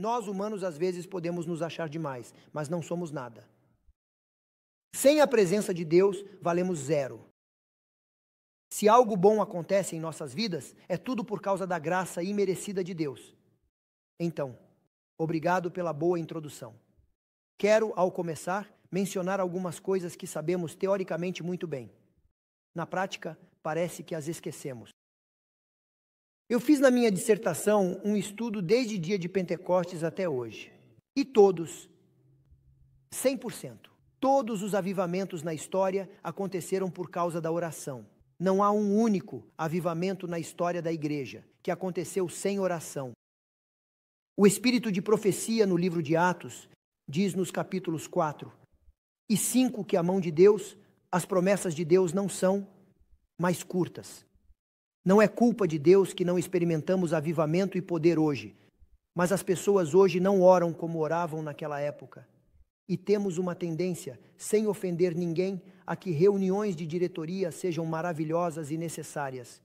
Nós, humanos, às vezes podemos nos achar demais, mas não somos nada. Sem a presença de Deus, valemos zero. Se algo bom acontece em nossas vidas, é tudo por causa da graça imerecida de Deus. Então, obrigado pela boa introdução. Quero, ao começar, mencionar algumas coisas que sabemos teoricamente muito bem. Na prática, parece que as esquecemos. Eu fiz na minha dissertação um estudo desde o dia de Pentecostes até hoje. E todos, 100%, todos os avivamentos na história aconteceram por causa da oração. Não há um único avivamento na história da igreja que aconteceu sem oração. O espírito de profecia no livro de Atos diz nos capítulos 4 e 5 que a mão de Deus, as promessas de Deus não são mais curtas. Não é culpa de Deus que não experimentamos avivamento e poder hoje, mas as pessoas hoje não oram como oravam naquela época. E temos uma tendência, sem ofender ninguém, a que reuniões de diretoria sejam maravilhosas e necessárias.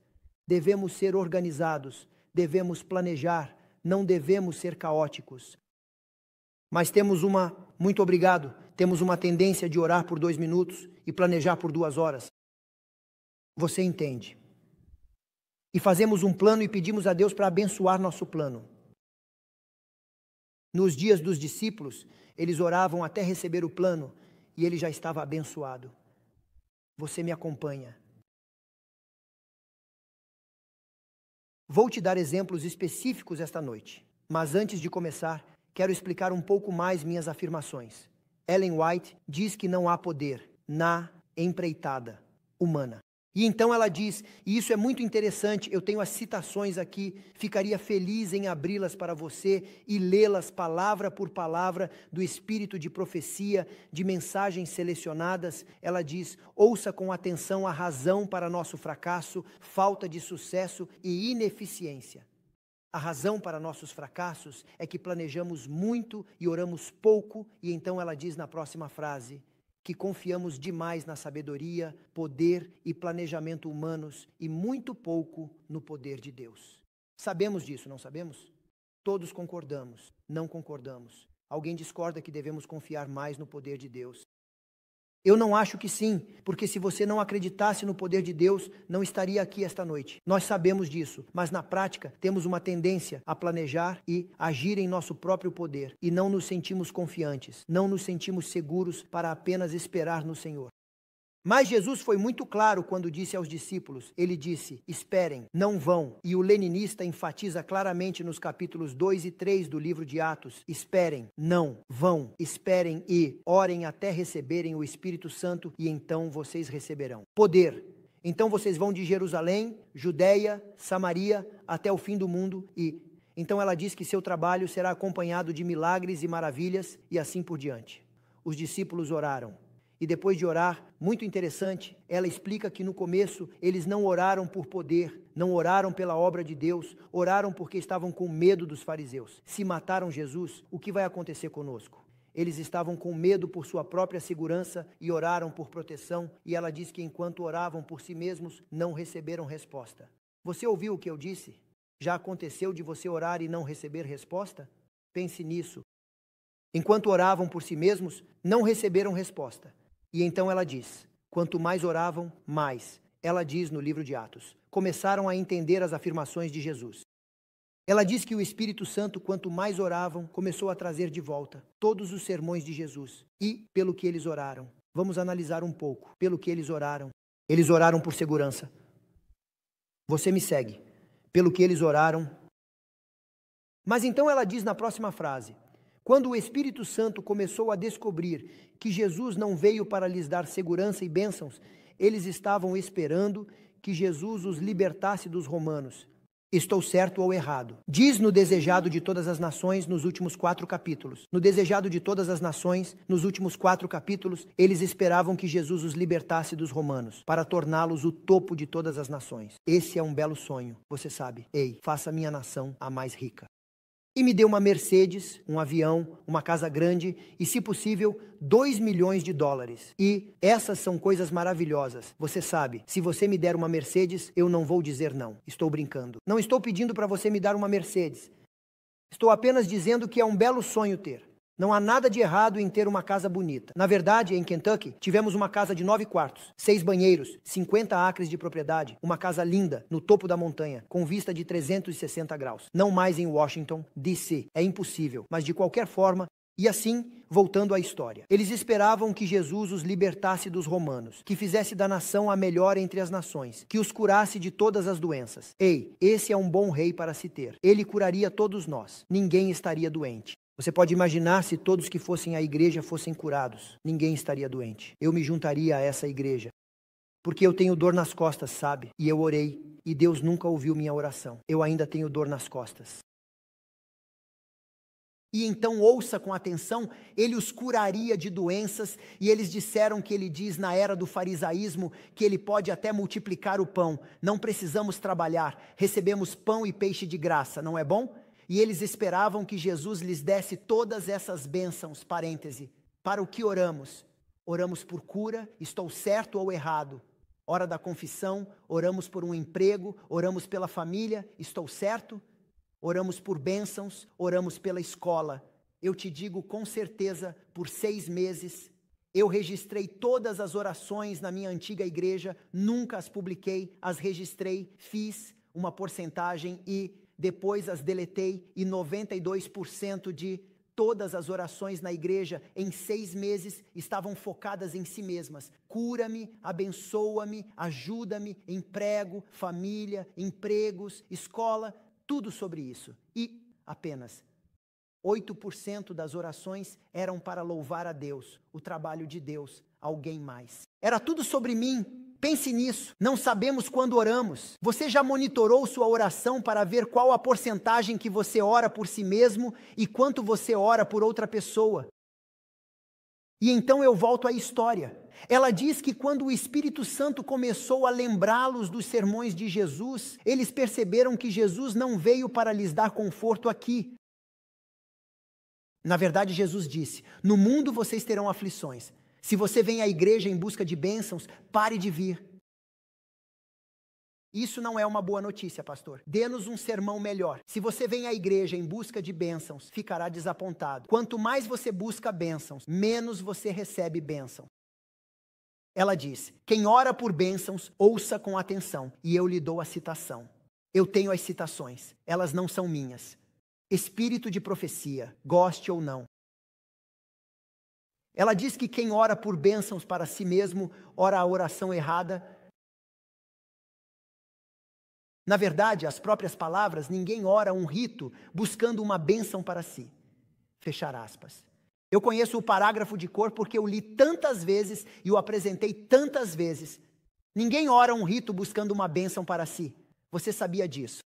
Devemos ser organizados, devemos planejar, não devemos ser caóticos. Mas muito obrigado, temos uma tendência de orar por 2 minutos e planejar por 2 horas. Você entende? E fazemos um plano e pedimos a Deus para abençoar nosso plano. Nos dias dos discípulos, eles oravam até receber o plano e ele já estava abençoado. Você me acompanha. Vou te dar exemplos específicos esta noite, mas antes de começar, quero explicar um pouco mais minhas afirmações. Ellen White diz que não há poder na empreitada humana. E então ela diz, e isso é muito interessante, eu tenho as citações aqui, ficaria feliz em abri-las para você e lê-las palavra por palavra do espírito de profecia, de mensagens selecionadas. Ela diz, ouça com atenção a razão para nosso fracasso, falta de sucesso e ineficiência. A razão para nossos fracassos é que planejamos muito e oramos pouco, e então ela diz na próxima frase, que confiamos demais na sabedoria, poder e planejamento humanos e muito pouco no poder de Deus. Sabemos disso, não sabemos? Todos concordamos, não concordamos. Alguém discorda que devemos confiar mais no poder de Deus? Eu não acho que sim, porque se você não acreditasse no poder de Deus, não estaria aqui esta noite. Nós sabemos disso, mas na prática temos uma tendência a planejar e agir em nosso próprio poder. E não nos sentimos confiantes, não nos sentimos seguros para apenas esperar no Senhor. Mas Jesus foi muito claro quando disse aos discípulos, ele disse, esperem, não vão. E o leninista enfatiza claramente nos capítulos 2 e 3 do livro de Atos, esperem, não vão, esperem e orem até receberem o Espírito Santo e então vocês receberão poder. Então vocês vão de Jerusalém, Judeia, Samaria, até o fim do mundo e então ela diz que seu trabalho será acompanhado de milagres e maravilhas e assim por diante. Os discípulos oraram. E depois de orar, muito interessante, ela explica que no começo eles não oraram por poder, não oraram pela obra de Deus, oraram porque estavam com medo dos fariseus. Se mataram Jesus, o que vai acontecer conosco? Eles estavam com medo por sua própria segurança e oraram por proteção, e ela diz que enquanto oravam por si mesmos, não receberam resposta. Você ouviu o que eu disse? Já aconteceu de você orar e não receber resposta? Pense nisso. Enquanto oravam por si mesmos, não receberam resposta. E então ela diz, quanto mais oravam, mais. Ela diz no livro de Atos, começaram a entender as afirmações de Jesus. Ela diz que o Espírito Santo, quanto mais oravam, começou a trazer de volta todos os sermões de Jesus. E pelo que eles oraram. Vamos analisar um pouco. Pelo que eles oraram. Eles oraram por segurança. Você me segue. Pelo que eles oraram. Mas então ela diz na próxima frase, quando o Espírito Santo começou a descobrir que Jesus não veio para lhes dar segurança e bênçãos, eles estavam esperando que Jesus os libertasse dos romanos. Estou certo ou errado? Diz no Desejado de Todas as Nações, nos últimos 4 capítulos. No Desejado de Todas as Nações, nos últimos 4 capítulos, eles esperavam que Jesus os libertasse dos romanos, para torná-los o topo de todas as nações. Esse é um belo sonho, você sabe. Ei, faça minha nação a mais rica. E me deu uma Mercedes, um avião, uma casa grande e, se possível, $2 milhões. E essas são coisas maravilhosas. Você sabe, se você me der uma Mercedes, eu não vou dizer não. Estou brincando. Não estou pedindo para você me dar uma Mercedes. Estou apenas dizendo que é um belo sonho ter. Não há nada de errado em ter uma casa bonita. Na verdade, em Kentucky, tivemos uma casa de 9 quartos, 6 banheiros, 50 acres de propriedade, uma casa linda, no topo da montanha, com vista de 360 graus. Não mais em Washington, D.C. É impossível, mas de qualquer forma, e assim, voltando à história. Eles esperavam que Jesus os libertasse dos romanos, que fizesse da nação a melhor entre as nações, que os curasse de todas as doenças. Ei, esse é um bom rei para se ter. Ele curaria todos nós. Ninguém estaria doente. Você pode imaginar se todos que fossem à igreja fossem curados. Ninguém estaria doente. Eu me juntaria a essa igreja. Porque eu tenho dor nas costas, sabe? E eu orei, e Deus nunca ouviu minha oração. Eu ainda tenho dor nas costas. E então ouça com atenção, ele os curaria de doenças, e eles disseram que ele diz na era do farisaísmo que ele pode até multiplicar o pão. Não precisamos trabalhar, recebemos pão e peixe de graça, não é bom? E eles esperavam que Jesus lhes desse todas essas bênçãos, parêntese. Para o que oramos? Oramos por cura, estou certo ou errado? Hora da confissão, oramos por um emprego, oramos pela família, estou certo? Oramos por bênçãos, oramos pela escola. Eu te digo com certeza, por 6 meses, eu registrei todas as orações na minha antiga igreja, nunca as publiquei, as registrei, fiz uma porcentagem e depois as deletei, e 92% de todas as orações na igreja em 6 meses estavam focadas em si mesmas. Cura-me, abençoa-me, ajuda-me, emprego, família, empregos, escola, tudo sobre isso. E apenas 8% das orações eram para louvar a Deus, o trabalho de Deus, alguém mais. Era tudo sobre mim. Pense nisso. Não sabemos quando oramos. Você já monitorou sua oração para ver qual a porcentagem que você ora por si mesmo e quanto você ora por outra pessoa? E então eu volto à história. Ela diz que quando o Espírito Santo começou a lembrá-los dos sermões de Jesus, eles perceberam que Jesus não veio para lhes dar conforto aqui. Na verdade, Jesus disse: no mundo vocês terão aflições. Se você vem à igreja em busca de bênçãos, pare de vir. Isso não é uma boa notícia, pastor. Dê-nos um sermão melhor. Se você vem à igreja em busca de bênçãos, ficará desapontado. Quanto mais você busca bênçãos, menos você recebe bênçãos. Ela diz: quem ora por bênçãos, ouça com atenção. E eu lhe dou a citação. Eu tenho as citações. Elas não são minhas. Espírito de profecia, goste ou não. Ela diz que quem ora por bênçãos para si mesmo, ora a oração errada. Na verdade, as próprias palavras, ninguém ora um rito buscando uma bênção para si. Fechar aspas. Eu conheço o parágrafo de cor porque eu li tantas vezes e o apresentei tantas vezes. Ninguém ora um rito buscando uma bênção para si. Você sabia disso?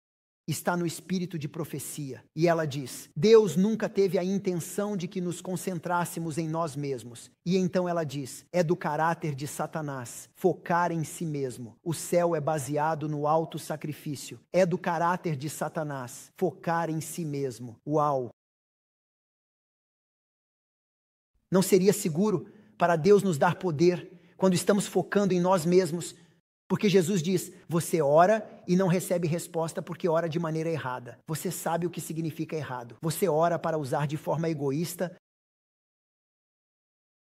Está no espírito de profecia. E ela diz: Deus nunca teve a intenção de que nos concentrássemos em nós mesmos. E então ela diz: é do caráter de Satanás focar em si mesmo. O céu é baseado no alto sacrifício. É do caráter de Satanás focar em si mesmo. Uau! Não seria seguro para Deus nos dar poder quando estamos focando em nós mesmos? Porque Jesus diz: você ora e não recebe resposta porque ora de maneira errada. Você sabe o que significa errado. Você ora para usar de forma egoísta.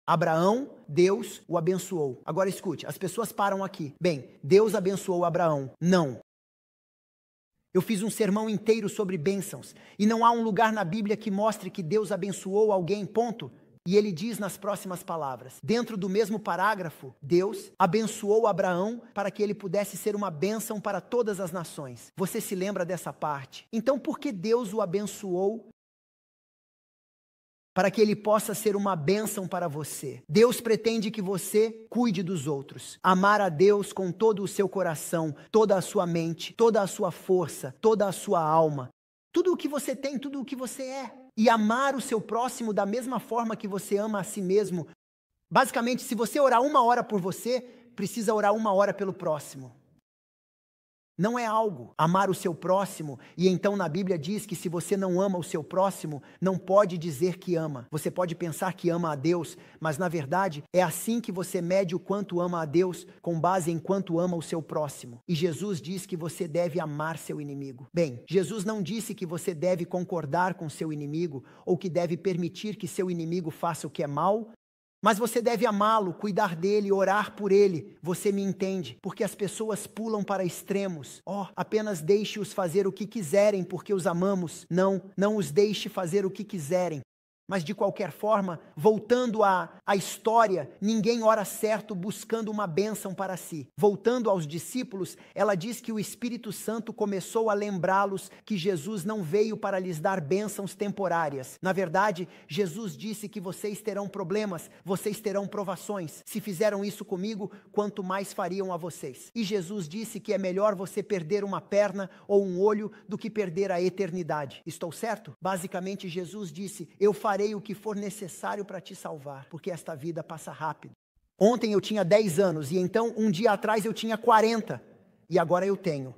Abraão, Deus o abençoou. Agora escute, as pessoas param aqui. Bem, Deus abençoou Abraão. Não. Eu fiz um sermão inteiro sobre bênçãos. E não há um lugar na Bíblia que mostre que Deus abençoou alguém, ponto. E ele diz nas próximas palavras, dentro do mesmo parágrafo, Deus abençoou Abraão para que ele pudesse ser uma bênção para todas as nações. Você se lembra dessa parte? Então, por que Deus o abençoou? Para que ele possa ser uma bênção para você. Deus pretende que você cuide dos outros. Amar a Deus com todo o seu coração, toda a sua mente, toda a sua força, toda a sua alma. Tudo o que você tem, tudo o que você é. E amar o seu próximo da mesma forma que você ama a si mesmo. Basicamente, se você orar 1 hora por você, precisa orar 1 hora pelo próximo. Não é algo, amar o seu próximo, e então na Bíblia diz que se você não ama o seu próximo, não pode dizer que ama. Você pode pensar que ama a Deus, mas na verdade é assim que você mede o quanto ama a Deus, com base em quanto ama o seu próximo. E Jesus diz que você deve amar seu inimigo. Bem, Jesus não disse que você deve concordar com seu inimigo, ou que deve permitir que seu inimigo faça o que é mal, mas você deve amá-lo, cuidar dele, orar por ele. Você me entende? Porque as pessoas pulam para extremos. Apenas deixe-os fazer o que quiserem porque os amamos. Não os deixe fazer o que quiserem. Mas de qualquer forma, voltando à história, ninguém ora certo buscando uma bênção para si. Voltando aos discípulos, ela diz que o Espírito Santo começou a lembrá-los que Jesus não veio para lhes dar bênçãos temporárias. Na verdade, Jesus disse que vocês terão problemas, vocês terão provações. Se fizeram isso comigo, quanto mais fariam a vocês. E Jesus disse que é melhor você perder uma perna ou um olho do que perder a eternidade. Estou certo? Basicamente, Jesus disse, eu farei o que for necessário para te salvar, porque esta vida passa rápido. Ontem eu tinha 10 anos, e então um dia atrás eu tinha 40, e agora eu tenho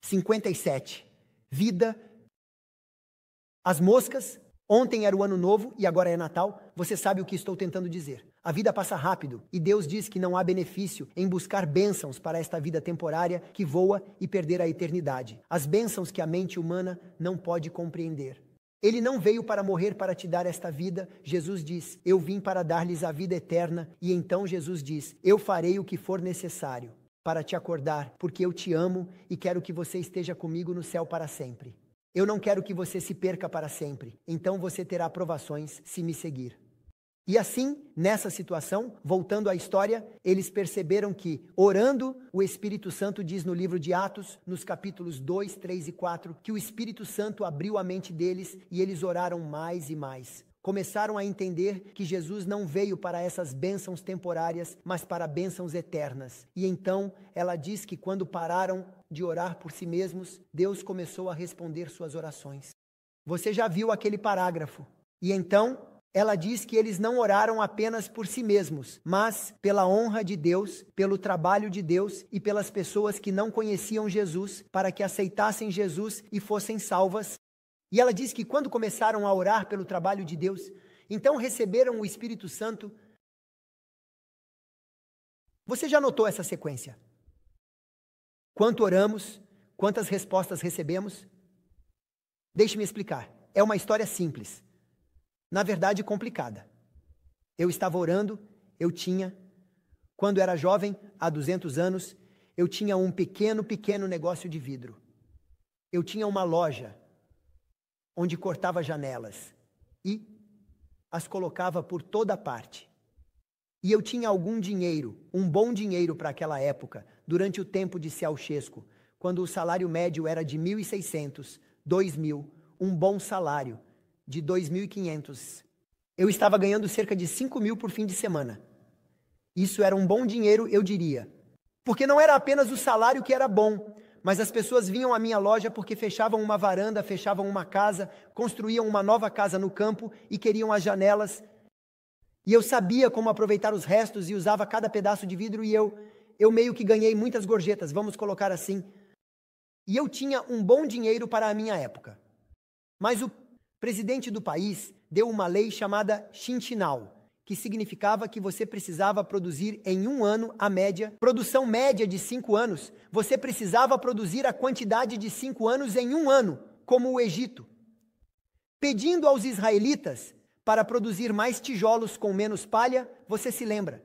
57. Vida, as moscas, ontem era o ano novo e agora é Natal, você sabe o que estou tentando dizer. A vida passa rápido, e Deus diz que não há benefício em buscar bênçãos para esta vida temporária que voa e perder a eternidade. As bênçãos que a mente humana não pode compreender. Ele não veio para morrer para te dar esta vida. Jesus diz, eu vim para dar-lhes a vida eterna. E então Jesus diz, eu farei o que for necessário para te acordar, porque eu te amo e quero que você esteja comigo no céu para sempre. Eu não quero que você se perca para sempre. Então você terá provações se me seguir. E assim, nessa situação, voltando à história, eles perceberam que, orando, o Espírito Santo diz no livro de Atos, nos capítulos 2, 3 e 4, que o Espírito Santo abriu a mente deles e eles oraram mais e mais. Começaram a entender que Jesus não veio para essas bênçãos temporárias, mas para bênçãos eternas. E então, ela diz que quando pararam de orar por si mesmos, Deus começou a responder suas orações. Você já viu aquele parágrafo. E então, ela diz que eles não oraram apenas por si mesmos, mas pela honra de Deus, pelo trabalho de Deus e pelas pessoas que não conheciam Jesus, para que aceitassem Jesus e fossem salvas. E ela diz que quando começaram a orar pelo trabalho de Deus, então receberam o Espírito Santo. Você já notou essa sequência? Quanto oramos, quantas respostas recebemos? Deixe-me explicar. É uma história simples. Na verdade, complicada. Eu estava orando, quando era jovem, há 200 anos, eu tinha um pequeno negócio de vidro. Eu tinha uma loja onde cortava janelas e as colocava por toda parte. E eu tinha algum dinheiro, um bom dinheiro para aquela época, durante o tempo de Ceausescu, quando o salário médio era de 1.600, 2.000, um bom salário de 2.500. Eu estava ganhando cerca de 5.000 por fim de semana. Isso era um bom dinheiro, eu diria. Porque não era apenas o salário que era bom, mas as pessoas vinham à minha loja porque fechavam uma varanda, fechavam uma casa, construíam uma nova casa no campo e queriam as janelas. E eu sabia como aproveitar os restos e usava cada pedaço de vidro e eu meio que ganhei muitas gorjetas, vamos colocar assim. E eu tinha um bom dinheiro para a minha época. Mas o presidente do país deu uma lei chamada Chintinal, que significava que você precisava produzir em um ano a média, produção média de 5 anos, você precisava produzir a quantidade de 5 anos em um ano, como o Egito, pedindo aos israelitas para produzir mais tijolos com menos palha, você se lembra.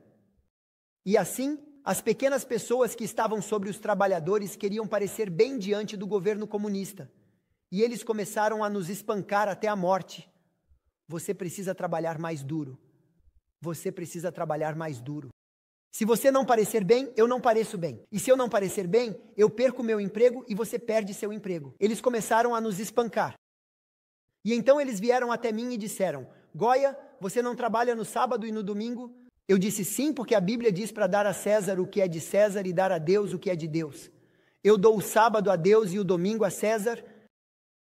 E assim, as pequenas pessoas que estavam sobre os trabalhadores queriam parecer bem diante do governo comunista. E eles começaram a nos espancar até a morte. Você precisa trabalhar mais duro. Você precisa trabalhar mais duro. Se você não parecer bem, eu não pareço bem. E se eu não parecer bem, eu perco meu emprego e você perde seu emprego. Eles começaram a nos espancar. E então eles vieram até mim e disseram, Goya, você não trabalha no sábado e no domingo? Eu disse sim, porque a Bíblia diz para dar a César o que é de César e dar a Deus o que é de Deus. Eu dou o sábado a Deus e o domingo a César.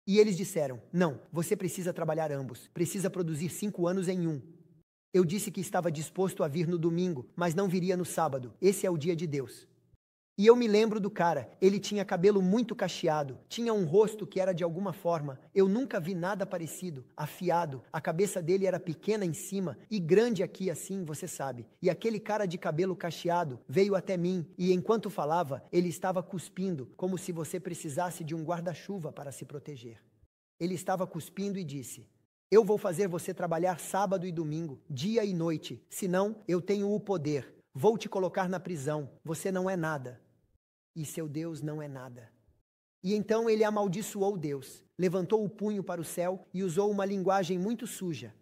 E eles disseram, não, você precisa trabalhar ambos, precisa produzir 5 anos em um. Eu disse que estava disposto a vir no domingo, mas não viria no sábado, esse é o dia de Deus. E eu me lembro do cara, ele tinha cabelo muito cacheado, tinha um rosto que era de alguma forma, eu nunca vi nada parecido, afiado, a cabeça dele era pequena em cima e grande aqui assim, você sabe. E aquele cara de cabelo cacheado veio até mim e enquanto falava, ele estava cuspindo, como se você precisasse de um guarda-chuva para se proteger. Ele estava cuspindo e disse: eu vou fazer você trabalhar sábado e domingo, dia e noite, senão eu tenho o poder, vou te colocar na prisão, você não é nada. E seu Deus não é nada. E então ele amaldiçoou Deus, levantou o punho para o céu e usou uma linguagem muito suja.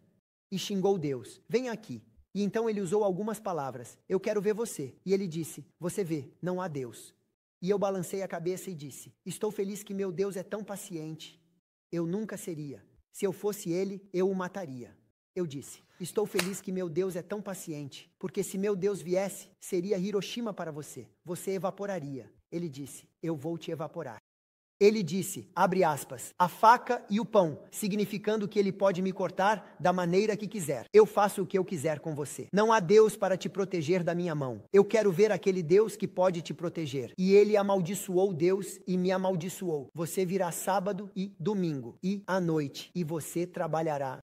E xingou Deus: vem aqui. E então ele usou algumas palavras: eu quero ver você. E ele disse: você vê, não há Deus. E eu balancei a cabeça e disse: estou feliz que meu Deus é tão paciente. Eu nunca seria. Se eu fosse ele, eu o mataria. Eu disse: estou feliz que meu Deus é tão paciente, porque se meu Deus viesse, seria Hiroshima para você. Você evaporaria. Ele disse: eu vou te evaporar. Ele disse, abre aspas, a faca e o pão, significando que ele pode me cortar da maneira que quiser. Eu faço o que eu quiser com você. Não há Deus para te proteger da minha mão. Eu quero ver aquele Deus que pode te proteger. E ele amaldiçoou Deus e me amaldiçoou. Você virá sábado e domingo e à noite, e você trabalhará.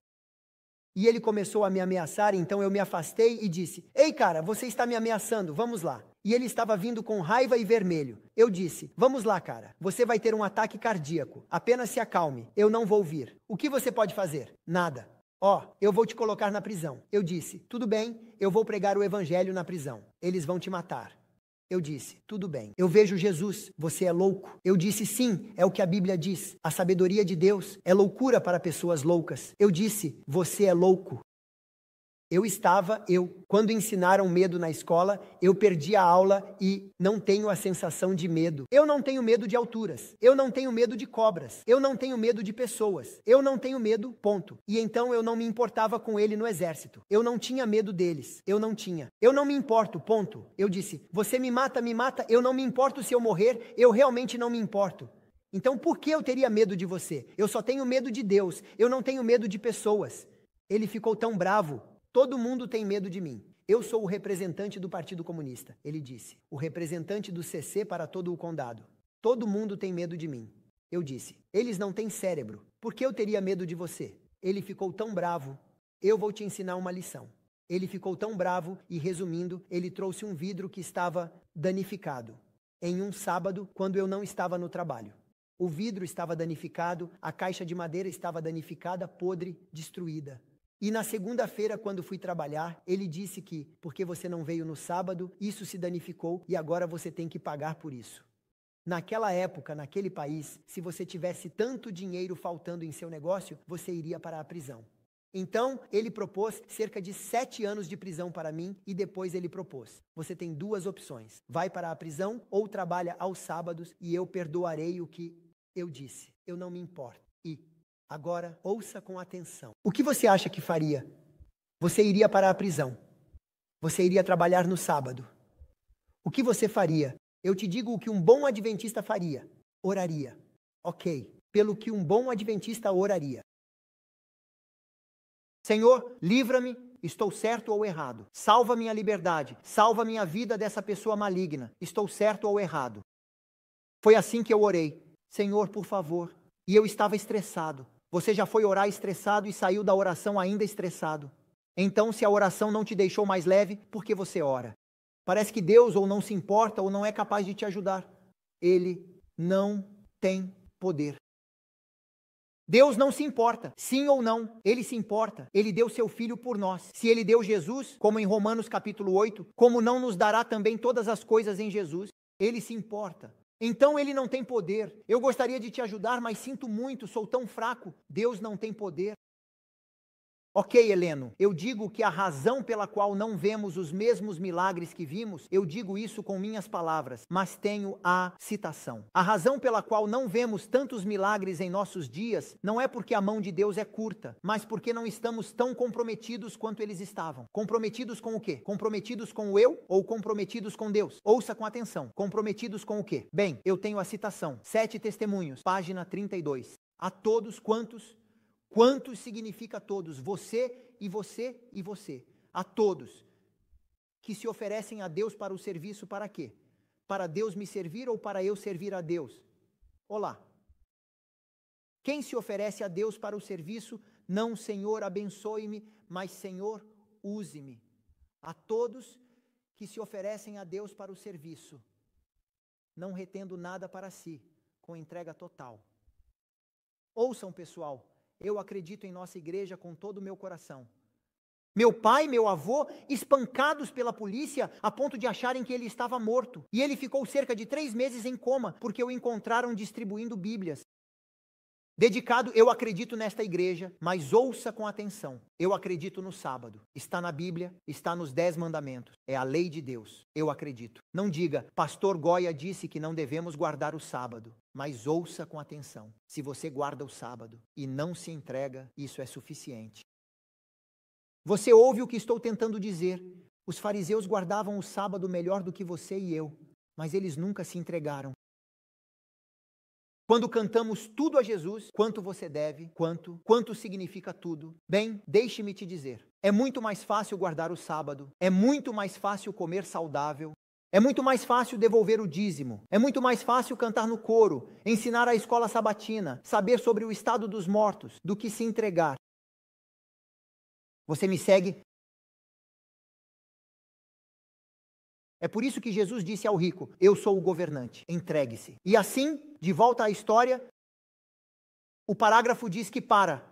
E ele começou a me ameaçar, então eu me afastei e disse: ei cara, você está me ameaçando, vamos lá. E ele estava vindo com raiva e vermelho. Eu disse: vamos lá cara, você vai ter um ataque cardíaco, apenas se acalme, eu não vou vir. O que você pode fazer? Nada. Eu vou te colocar na prisão. Eu disse: tudo bem, eu vou pregar o evangelho na prisão. Eles vão te matar. Eu disse: tudo bem. Eu vejo Jesus, você é louco. Eu disse: sim, é o que a Bíblia diz. A sabedoria de Deus é loucura para pessoas loucas. Eu disse: você é louco. Quando ensinaram medo na escola, eu perdi a aula e não tenho a sensação de medo. Eu não tenho medo de alturas. Eu não tenho medo de cobras. Eu não tenho medo de pessoas. Eu não tenho medo, ponto. E então eu não me importava com ele no exército. Eu não tinha medo deles. Eu não tinha. Eu não me importo, ponto. Eu disse: você me mata, eu não me importo se eu morrer, eu realmente não me importo. Então por que eu teria medo de você? Eu só tenho medo de Deus. Eu não tenho medo de pessoas. Ele ficou tão bravo. Todo mundo tem medo de mim. Eu sou o representante do Partido Comunista, ele disse. O representante do CC para todo o condado. Todo mundo tem medo de mim. Eu disse: eles não têm cérebro. Por que eu teria medo de você? Ele ficou tão bravo. Eu vou te ensinar uma lição. Ele ficou tão bravo e, resumindo, ele trouxe um vidro que estava danificado. Em um sábado, quando eu não estava no trabalho. O vidro estava danificado, a caixa de madeira estava danificada, podre, destruída. E na segunda-feira, quando fui trabalhar, ele disse que, porque você não veio no sábado, isso se danificou e agora você tem que pagar por isso. Naquela época, naquele país, se você tivesse tanto dinheiro faltando em seu negócio, você iria para a prisão. Então, ele propôs cerca de 7 anos de prisão para mim e depois ele propôs: você tem 2 opções, vai para a prisão ou trabalha aos sábados e eu perdoarei o que eu disse. Eu não me importo. Agora, ouça com atenção. O que você acha que faria? Você iria para a prisão. Você iria trabalhar no sábado. O que você faria? Eu te digo o que um bom adventista faria. Oraria. Ok. Pelo que um bom adventista oraria. Senhor, livra-me, estou certo ou errado. Salva minha liberdade. Salva minha vida dessa pessoa maligna. Estou certo ou errado. Foi assim que eu orei. Senhor, por favor. E eu estava estressado. Você já foi orar estressado e saiu da oração ainda estressado. Então, se a oração não te deixou mais leve, por que você ora? Parece que Deus ou não se importa ou não é capaz de te ajudar. Ele não tem poder. Deus não se importa, sim ou não, Ele se importa. Ele deu seu Filho por nós. Se Ele deu Jesus, como em Romanos capítulo 8, como não nos dará também todas as coisas em Jesus? Ele se importa. Então ele não tem poder. Eu gostaria de te ajudar, mas sinto muito, sou tão fraco. Deus não tem poder. Ok, Heleno, eu digo que a razão pela qual não vemos os mesmos milagres que vimos, eu digo isso com minhas palavras, mas tenho a citação. A razão pela qual não vemos tantos milagres em nossos dias não é porque a mão de Deus é curta, mas porque não estamos tão comprometidos quanto eles estavam. Comprometidos com o quê? Comprometidos com o eu ou comprometidos com Deus? Ouça com atenção. Comprometidos com o quê? Bem, eu tenho a citação. 7 Testemunhos, página 32. A todos quantos... Quantos significa todos? Você e você e você. A todos que se oferecem a Deus para o serviço, para quê? para Deus me servir ou para eu servir a Deus? Olá. Quem se oferece a Deus para o serviço, não Senhor, abençoe-me, mas Senhor, use-me. A todos que se oferecem a Deus para o serviço, não retendo nada para si, com entrega total. Ouçam, pessoal, eu acredito em nossa igreja com todo o meu coração. Meu pai, meu avô, espancados pela polícia a ponto de acharem que ele estava morto. E ele ficou cerca de 3 meses em coma, porque o encontraram distribuindo Bíblias. Dedicado, eu acredito nesta igreja, mas ouça com atenção. Eu acredito no sábado. Está na Bíblia, está nos 10 mandamentos. É a lei de Deus. Eu acredito. Não diga, pastor Goya disse que não devemos guardar o sábado. Mas ouça com atenção. Se você guarda o sábado e não se entrega, isso é suficiente. Você ouve o que estou tentando dizer. Os fariseus guardavam o sábado melhor do que você e eu, mas eles nunca se entregaram. Quando cantamos tudo a Jesus, quanto você deve, quanto significa tudo. Bem, deixe-me te dizer, é muito mais fácil guardar o sábado, é muito mais fácil comer saudável, é muito mais fácil devolver o dízimo, é muito mais fácil cantar no coro, ensinar a escola sabatina, saber sobre o estado dos mortos, do que se entregar. Você me segue? É por isso que Jesus disse ao rico, eu sou o governante, entregue-se. E assim, de volta à história, o parágrafo diz que para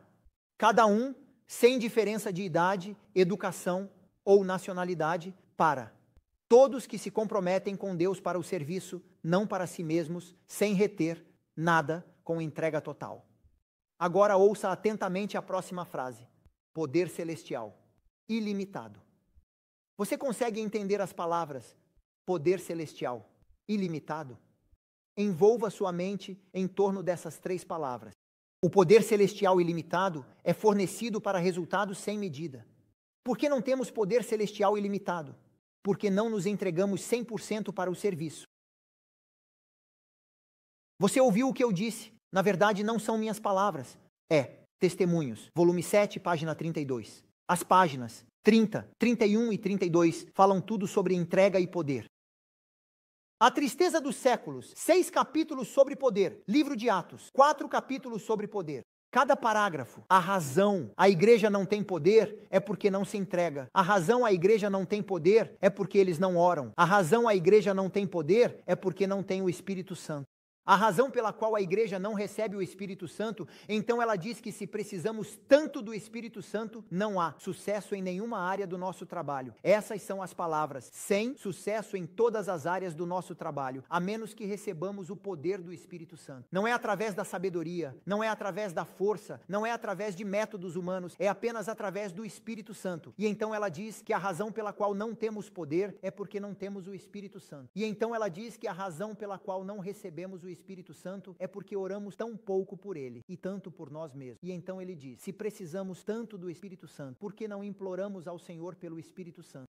cada um, sem diferença de idade, educação ou nacionalidade, para todos que se comprometem com Deus para o serviço, não para si mesmos, sem reter nada, com entrega total. Agora ouça atentamente a próxima frase. Poder celestial, ilimitado. Você consegue entender as palavras poder celestial, ilimitado? Envolva sua mente em torno dessas 3 palavras. O poder celestial ilimitado é fornecido para resultados sem medida. Por que não temos poder celestial ilimitado? Porque não nos entregamos 100% para o serviço. Você ouviu o que eu disse? Na verdade, não são minhas palavras. Testemunhos, volume 7, página 32. As páginas 30, 31 e 32 falam tudo sobre entrega e poder. A tristeza dos séculos, 6 capítulos sobre poder. Livro de Atos, 4 capítulos sobre poder. Cada parágrafo, a razão, a igreja não tem poder, é porque não se entrega. A razão, a igreja não tem poder, é porque eles não oram. A razão, a igreja não tem poder, é porque não tem o Espírito Santo. A razão pela qual a igreja não recebe o Espírito Santo, então ela diz que se precisamos tanto do Espírito Santo, não há sucesso em nenhuma área do nosso trabalho. Essas são as palavras, sem sucesso em todas as áreas do nosso trabalho, a menos que recebamos o poder do Espírito Santo. Não é através da sabedoria, não é através da força, não é através de métodos humanos, é apenas através do Espírito Santo. E então ela diz que a razão pela qual não temos poder é porque não temos o Espírito Santo. E então ela diz que a razão pela qual não recebemos o Espírito Santo é porque oramos tão pouco por ele e tanto por nós mesmos. E então ele diz, se precisamos tanto do Espírito Santo, por que não imploramos ao Senhor pelo Espírito Santo?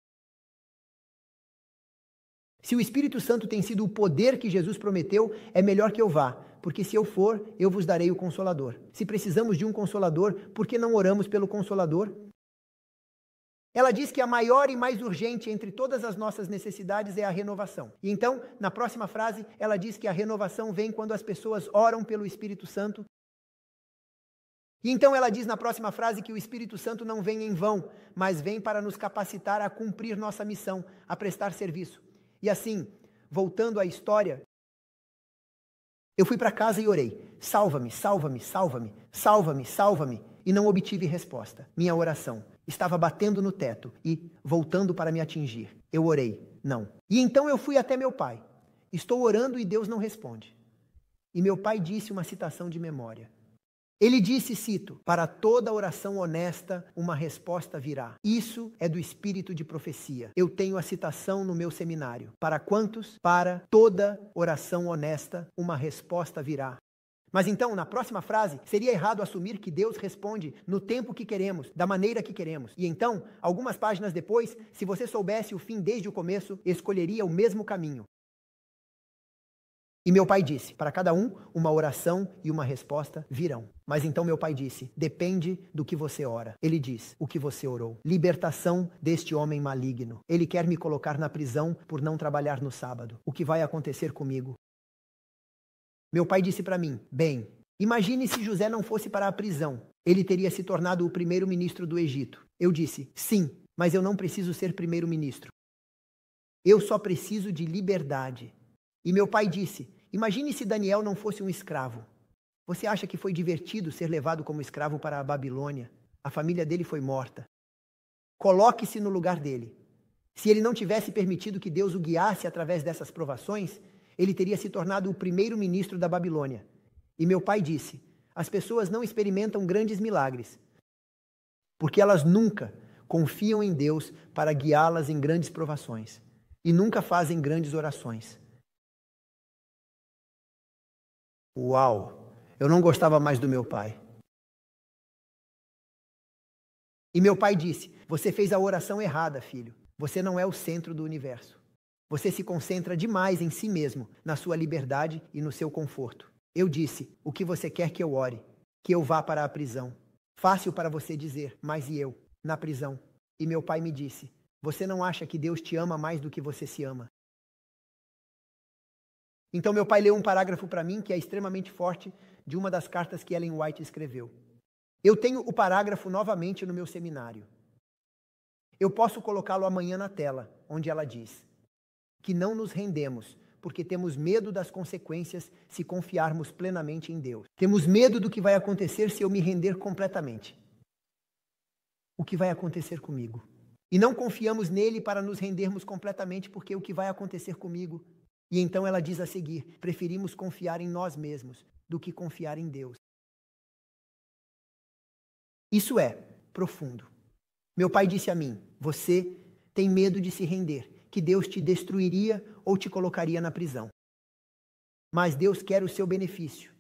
Se o Espírito Santo tem sido o poder que Jesus prometeu, é melhor que eu vá, porque se eu for, eu vos darei o Consolador. Se precisamos de um Consolador, por que não oramos pelo Consolador? Ela diz que a maior e mais urgente entre todas as nossas necessidades é a renovação. E então, na próxima frase, ela diz que a renovação vem quando as pessoas oram pelo Espírito Santo. E então ela diz na próxima frase que o Espírito Santo não vem em vão, mas vem para nos capacitar a cumprir nossa missão, a prestar serviço. E assim, voltando à história, eu fui para casa e orei, salva-me, salva-me, salva-me, salva-me, salva-me, e não obtive resposta. Minha oração estava batendo no teto e voltando para me atingir. Eu orei, não. E então eu fui até meu pai. Estou orando e Deus não responde. E meu pai disse uma citação de memória. Ele disse, cito, para toda oração honesta, uma resposta virá. Isso é do espírito de profecia. Eu tenho a citação no meu seminário. Para quantos? Para toda oração honesta, uma resposta virá. Mas então, na próxima frase, seria errado assumir que Deus responde no tempo que queremos, da maneira que queremos. E então, algumas páginas depois, se você soubesse o fim desde o começo, escolheria o mesmo caminho. E meu pai disse, para cada um, uma oração e uma resposta virão. Mas então meu pai disse, depende do que você ora. Ele diz, o que você orou. Libertação deste homem maligno. Ele quer me colocar na prisão por não trabalhar no sábado. O que vai acontecer comigo? Meu pai disse para mim, bem, imagine se José não fosse para a prisão. Ele teria se tornado o primeiro-ministro do Egito. Eu disse, sim, mas eu não preciso ser primeiro-ministro. Eu só preciso de liberdade. E meu pai disse, imagine se Daniel não fosse um escravo. Você acha que foi divertido ser levado como escravo para a Babilônia? A família dele foi morta. Coloque-se no lugar dele. Se ele não tivesse permitido que Deus o guiasse através dessas provações, ele teria se tornado o primeiro-ministro da Babilônia. E meu pai disse, as pessoas não experimentam grandes milagres, porque elas nunca confiam em Deus para guiá-las em grandes provações. E nunca fazem grandes orações. Uau! Eu não gostava mais do meu pai. E meu pai disse, você fez a oração errada, filho. Você não é o centro do universo. Você se concentra demais em si mesmo, na sua liberdade e no seu conforto. Eu disse, o que você quer que eu ore? Que eu vá para a prisão. Fácil para você dizer, mas e eu? Na prisão. E meu pai me disse, você não acha que Deus te ama mais do que você se ama? Então meu pai leu um parágrafo para mim que é extremamente forte de uma das cartas que Ellen White escreveu. Eu tenho o parágrafo novamente no meu seminário. Eu posso colocá-lo amanhã na tela, onde ela diz que não nos rendemos, porque temos medo das consequências se confiarmos plenamente em Deus. Temos medo do que vai acontecer se eu me render completamente. O que vai acontecer comigo? E não confiamos nele para nos rendermos completamente, porque o que vai acontecer comigo? E então ela diz a seguir, preferimos confiar em nós mesmos do que confiar em Deus. Isso é profundo. Meu pai disse a mim, você tem medo de se render, que Deus te destruiria ou te colocaria na prisão. Mas Deus quer o seu benefício.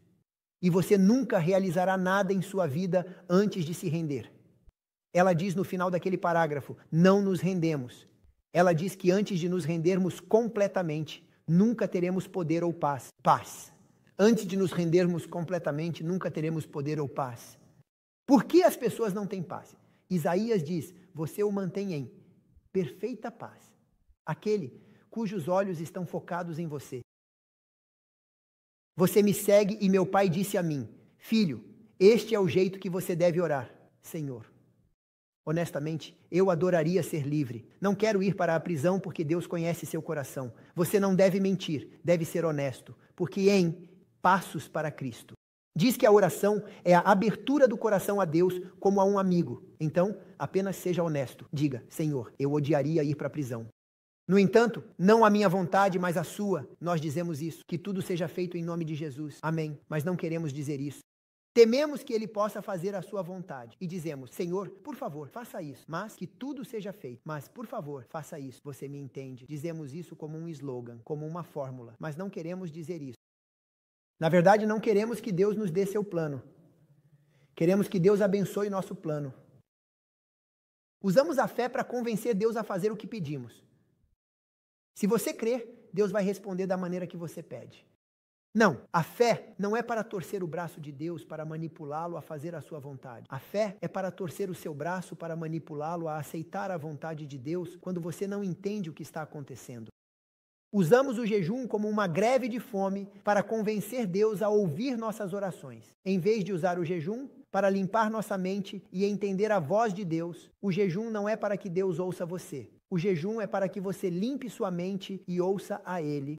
E você nunca realizará nada em sua vida antes de se render. Ela diz no final daquele parágrafo, não nos rendemos. Ela diz que antes de nos rendermos completamente, nunca teremos poder ou paz. Paz. Antes de nos rendermos completamente, nunca teremos poder ou paz. Por que as pessoas não têm paz? Isaías diz, você o mantém em perfeita paz. Aquele cujos olhos estão focados em você. Você me segue e meu pai disse a mim, filho, este é o jeito que você deve orar, Senhor. Honestamente, eu adoraria ser livre. Não quero ir para a prisão porque Deus conhece seu coração. Você não deve mentir, deve ser honesto, porque em Passos para Cristo. Diz que a oração é a abertura do coração a Deus como a um amigo. Então, apenas seja honesto. Diga, Senhor, eu odiaria ir para a prisão. No entanto, não a minha vontade, mas a sua. Nós dizemos isso, que tudo seja feito em nome de Jesus. Amém. Mas não queremos dizer isso. Tememos que ele possa fazer a sua vontade. E dizemos, Senhor, por favor, faça isso. Mas que tudo seja feito. Mas, por favor, faça isso. Você me entende? Dizemos isso como um slogan, como uma fórmula. Mas não queremos dizer isso. Na verdade, não queremos que Deus nos dê seu plano. Queremos que Deus abençoe nosso plano. Usamos a fé para convencer Deus a fazer o que pedimos. Se você crer, Deus vai responder da maneira que você pede. Não, a fé não é para torcer o braço de Deus para manipulá-lo a fazer a sua vontade. A fé é para torcer o seu braço para manipulá-lo a aceitar a vontade de Deus quando você não entende o que está acontecendo. Usamos o jejum como uma greve de fome para convencer Deus a ouvir nossas orações. Em vez de usar o jejum para limpar nossa mente e entender a voz de Deus, o jejum não é para que Deus ouça você. O jejum é para que você limpe sua mente e ouça a Ele.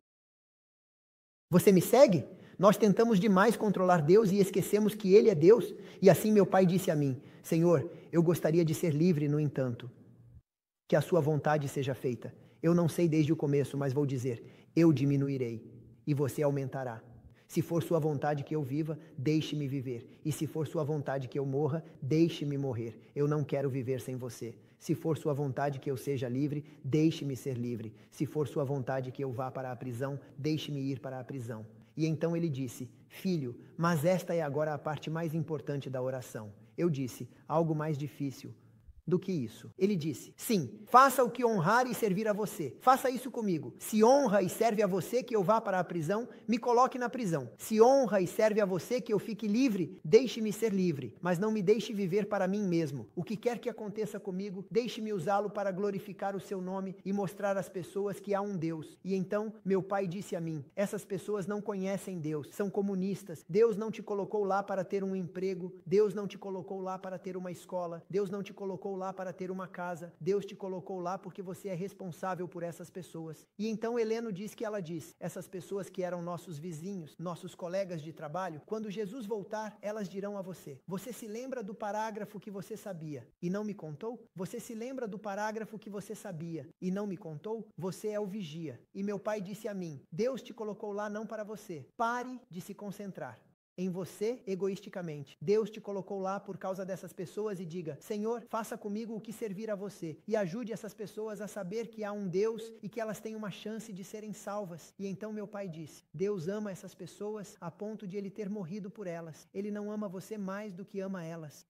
Você me segue? Nós tentamos demais controlar Deus e esquecemos que Ele é Deus. E assim meu pai disse a mim, Senhor, eu gostaria de ser livre, no entanto, que a sua vontade seja feita. Eu não sei desde o começo, mas vou dizer, eu diminuirei e você aumentará. Se for sua vontade que eu viva, deixe-me viver. E se for sua vontade que eu morra, deixe-me morrer. Eu não quero viver sem você. Se for sua vontade que eu seja livre, deixe-me ser livre. Se for sua vontade que eu vá para a prisão, deixe-me ir para a prisão. E então ele disse, filho, mas esta é agora a parte mais importante da oração. Eu disse, algo mais difícil. do que isso. Ele disse, sim, faça o que honrar e servir a você. Faça isso comigo. Se honra e serve a você que eu vá para a prisão, me coloque na prisão. Se honra e serve a você que eu fique livre, deixe-me ser livre, mas não me deixe viver para mim mesmo. O que quer que aconteça comigo, deixe-me usá-lo para glorificar o seu nome e mostrar às pessoas que há um Deus. E então meu pai disse a mim, essas pessoas não conhecem Deus, são comunistas. Deus não te colocou lá para ter um emprego, Deus não te colocou lá para ter uma escola, Deus não te colocou lá para ter uma casa, Deus te colocou lá porque você é responsável por essas pessoas. E então Heleno diz que ela diz, essas pessoas que eram nossos vizinhos, nossos colegas de trabalho, quando Jesus voltar, elas dirão a você, você se lembra do parágrafo que você sabia e não me contou? Você se lembra do parágrafo que você sabia e não me contou? Você é o vigia. E meu pai disse a mim, Deus te colocou lá não para você. Pare de se concentrar em você egoisticamente. Deus te colocou lá por causa dessas pessoas e diga, Senhor, faça comigo o que servir a você e ajude essas pessoas a saber que há um Deus e que elas têm uma chance de serem salvas. E então meu pai disse, Deus ama essas pessoas a ponto de ele ter morrido por elas. Ele não ama você mais do que ama elas.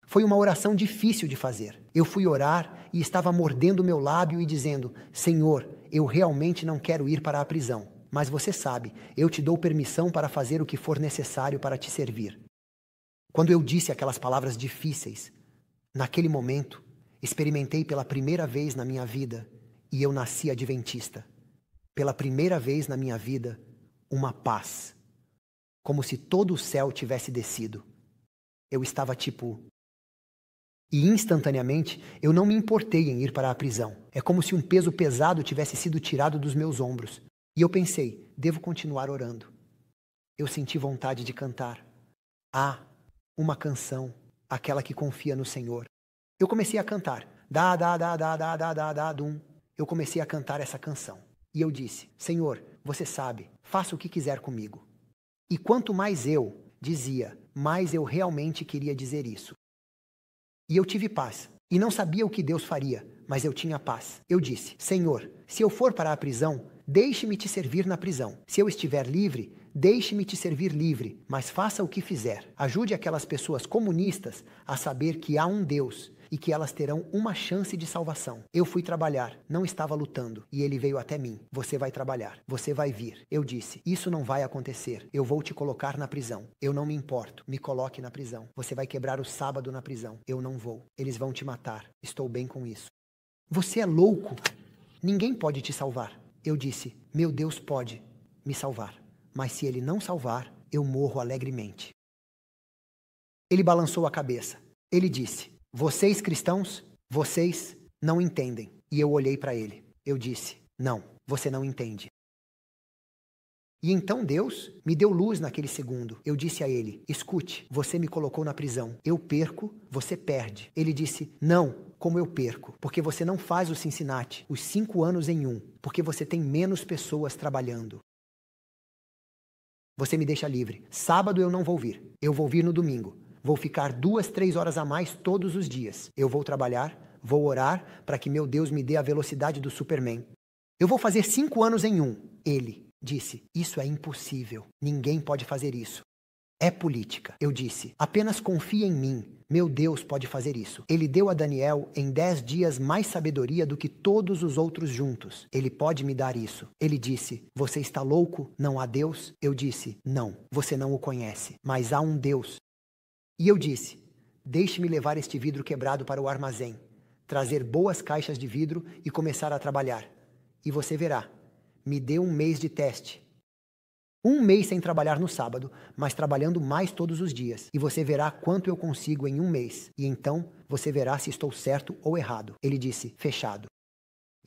Foi uma oração difícil de fazer. Eu fui orar e estava mordendo meu lábio e dizendo, Senhor, eu realmente não quero ir para a prisão. Mas você sabe, eu te dou permissão para fazer o que for necessário para te servir. Quando eu disse aquelas palavras difíceis, naquele momento, experimentei pela primeira vez na minha vida, e eu nasci adventista, pela primeira vez na minha vida, uma paz. Como se todo o céu tivesse descido. Eu estava tipo... E instantaneamente, eu não me importei em ir para a prisão. É como se um peso pesado tivesse sido tirado dos meus ombros. E eu pensei, devo continuar orando. Eu senti vontade de cantar. Ah, uma canção, aquela que confia no Senhor. Eu comecei a cantar. Dum. Eu comecei a cantar essa canção. E eu disse, Senhor, você sabe, faça o que quiser comigo. E quanto mais eu dizia, mais eu realmente queria dizer isso. E eu tive paz. E não sabia o que Deus faria, mas eu tinha paz. Eu disse, Senhor, se eu for para a prisão, deixe-me te servir na prisão. Se eu estiver livre, deixe-me te servir livre, mas faça o que fizer. Ajude aquelas pessoas comunistas a saber que há um Deus e que elas terão uma chance de salvação. Eu fui trabalhar, não estava lutando, e ele veio até mim. Você vai trabalhar, você vai vir. Eu disse, isso não vai acontecer. Eu vou te colocar na prisão. Eu não me importo, me coloque na prisão. Você vai quebrar o sábado na prisão. Eu não vou. Eles vão te matar. Estou bem com isso. Você é louco. Ninguém pode te salvar. Eu disse, meu Deus pode me salvar. Mas se ele não salvar, eu morro alegremente. Ele balançou a cabeça. Ele disse, vocês cristãos, vocês não entendem. E eu olhei para ele. Eu disse, não, você não entende. E então Deus me deu luz naquele segundo. Eu disse a ele, escute, você me colocou na prisão. Eu perco, você perde. Ele disse, não, como eu perco? Porque você não faz o Cincinnati, os 5 anos em um. Porque você tem menos pessoas trabalhando. Você me deixa livre. Sábado eu não vou vir. Eu vou vir no domingo. Vou ficar 2, 3 horas a mais todos os dias. Eu vou trabalhar, vou orar para que meu Deus me dê a velocidade do Superman. Eu vou fazer 5 anos em um. Ele disse, isso é impossível. Ninguém pode fazer isso. É política. Eu disse, apenas confie em mim. Meu Deus pode fazer isso. Ele deu a Daniel em 10 dias mais sabedoria do que todos os outros juntos. Ele pode me dar isso. Ele disse, você está louco? Não há Deus? Eu disse, não, você não o conhece. Mas há um Deus. E eu disse, deixe-me levar este vidro quebrado para o armazém, trazer boas caixas de vidro e começar a trabalhar. E você verá, me dê 1 mês de teste. 1 mês sem trabalhar no sábado, mas trabalhando mais todos os dias. E você verá quanto eu consigo em 1 mês. E então você verá se estou certo ou errado. Ele disse, fechado.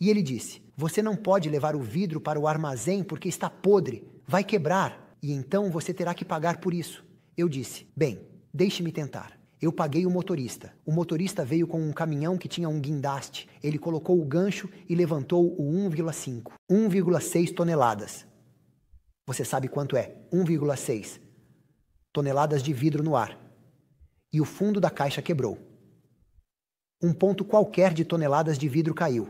E ele disse, você não pode levar o vidro para o armazém porque está podre, vai quebrar. E então você terá que pagar por isso. Eu disse, bem, deixe-me tentar. Eu paguei o motorista. O motorista veio com um caminhão que tinha um guindaste. Ele colocou o gancho e levantou o 1,5. 1,6 toneladas. Você sabe quanto é? 1,6 toneladas de vidro no ar. E o fundo da caixa quebrou. Um ponto qualquer de toneladas de vidro caiu.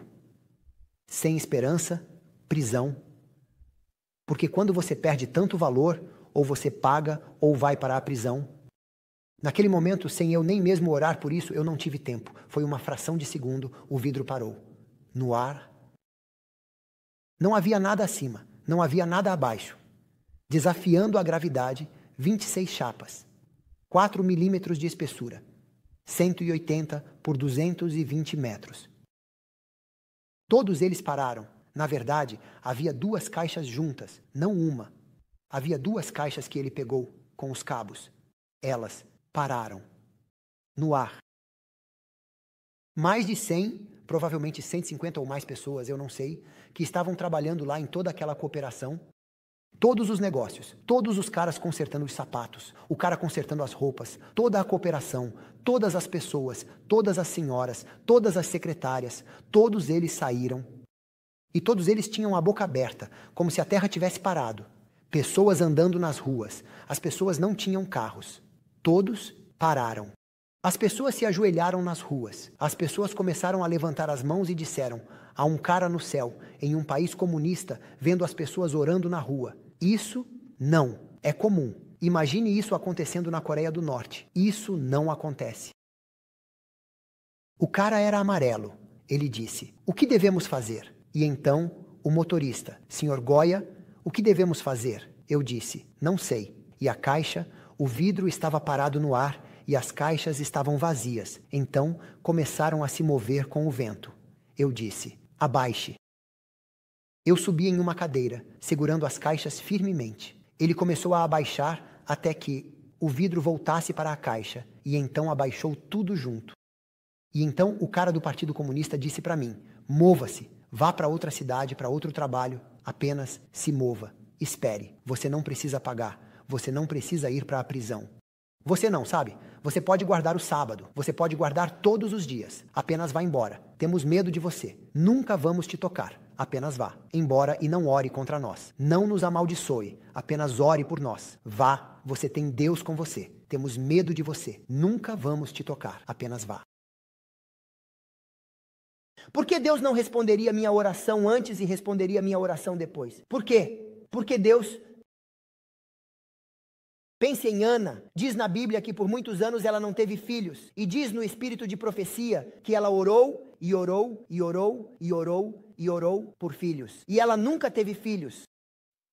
Sem esperança, prisão. Porque quando você perde tanto valor, ou você paga ou vai para a prisão. Naquele momento, sem eu nem mesmo orar por isso, eu não tive tempo. Foi uma fração de segundo, o vidro parou. No ar, não havia nada acima, não havia nada abaixo. Desafiando a gravidade, 26 chapas, 4 milímetros de espessura, 180 por 220 metros. Todos eles pararam. Na verdade, havia 2 caixas juntas, não uma. Havia 2 caixas que ele pegou com os cabos. Elas pararam no ar. Mais de 100, provavelmente 150 ou mais pessoas, eu não sei, que estavam trabalhando lá em toda aquela cooperação. Todos os negócios, todos os caras consertando os sapatos, o cara consertando as roupas, toda a cooperação, todas as pessoas, todas as senhoras, todas as secretárias, todos eles saíram. E todos eles tinham a boca aberta, como se a terra tivesse parado. Pessoas andando nas ruas, as pessoas não tinham carros. Todos pararam. As pessoas se ajoelharam nas ruas. As pessoas começaram a levantar as mãos e disseram: há um cara no céu, em um país comunista, vendo as pessoas orando na rua. Isso não é comum. Imagine isso acontecendo na Coreia do Norte. Isso não acontece. O cara era amarelo. Ele disse: o que devemos fazer? E então, o motorista: Sr. Goya, o que devemos fazer? Eu disse: não sei. E a caixa, o vidro estava parado no ar e as caixas estavam vazias. Então, começaram a se mover com o vento. Eu disse: abaixe. Eu subi em uma cadeira, segurando as caixas firmemente. Ele começou a abaixar até que o vidro voltasse para a caixa e então abaixou tudo junto. E então o cara do Partido Comunista disse para mim: mova-se, vá para outra cidade, para outro trabalho, apenas se mova. Espere, você não precisa pagar, você não precisa ir para a prisão. Você não, sabe? Você pode guardar o sábado, você pode guardar todos os dias, apenas vá embora. Temos medo de você, nunca vamos te tocar, apenas vá. Embora e não ore contra nós, não nos amaldiçoe, apenas ore por nós. Vá, você tem Deus com você, temos medo de você, nunca vamos te tocar, apenas vá. Por que Deus não responderia a minha oração antes e responderia a minha oração depois? Por quê? Porque Deus... Pense em Ana, diz na Bíblia que por muitos anos ela não teve filhos, e diz no espírito de profecia que ela orou, e orou, e orou, e orou, e orou por filhos. E ela nunca teve filhos.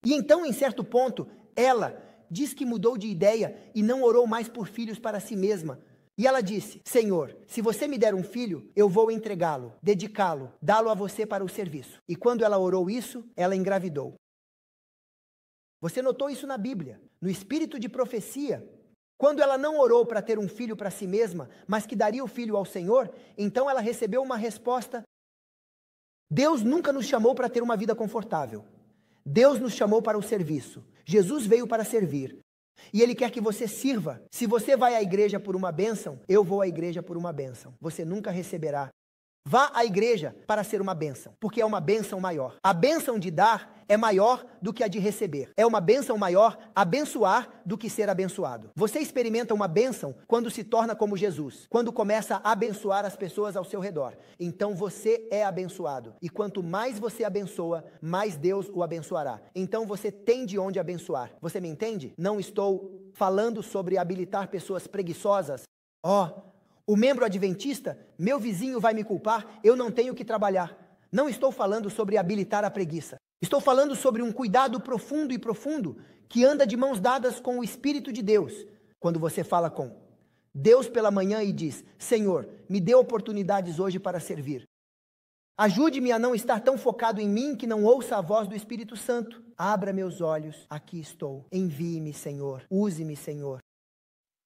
E então, em certo ponto, ela diz que mudou de ideia e não orou mais por filhos para si mesma. E ela disse: Senhor, se você me der um filho, eu vou entregá-lo, dedicá-lo, dá-lo a você para o serviço. E quando ela orou isso, ela engravidou. Você notou isso na Bíblia, no espírito de profecia. Quando ela não orou para ter um filho para si mesma, mas que daria o filho ao Senhor, então ela recebeu uma resposta. Deus nunca nos chamou para ter uma vida confortável. Deus nos chamou para o serviço. Jesus veio para servir. E Ele quer que você sirva. Se você vai à igreja por uma bênção, eu vou à igreja por uma bênção. Você nunca receberá. Vá à igreja para ser uma bênção, porque é uma bênção maior. A bênção de dar é maior do que a de receber. É uma bênção maior abençoar do que ser abençoado. Você experimenta uma bênção quando se torna como Jesus, quando começa a abençoar as pessoas ao seu redor. Então você é abençoado. E quanto mais você abençoa, mais Deus o abençoará. Então você tem de onde abençoar. Você me entende? Não estou falando sobre habilitar pessoas preguiçosas. O membro adventista, meu vizinho vai me culpar, eu não tenho que trabalhar. Não estou falando sobre habilitar a preguiça. Estou falando sobre um cuidado profundo que anda de mãos dadas com o Espírito de Deus. Quando você fala com Deus pela manhã e diz: Senhor, me dê oportunidades hoje para servir. Ajude-me a não estar tão focado em mim que não ouça a voz do Espírito Santo. Abra meus olhos, aqui estou. Envie-me, Senhor. Use-me, Senhor.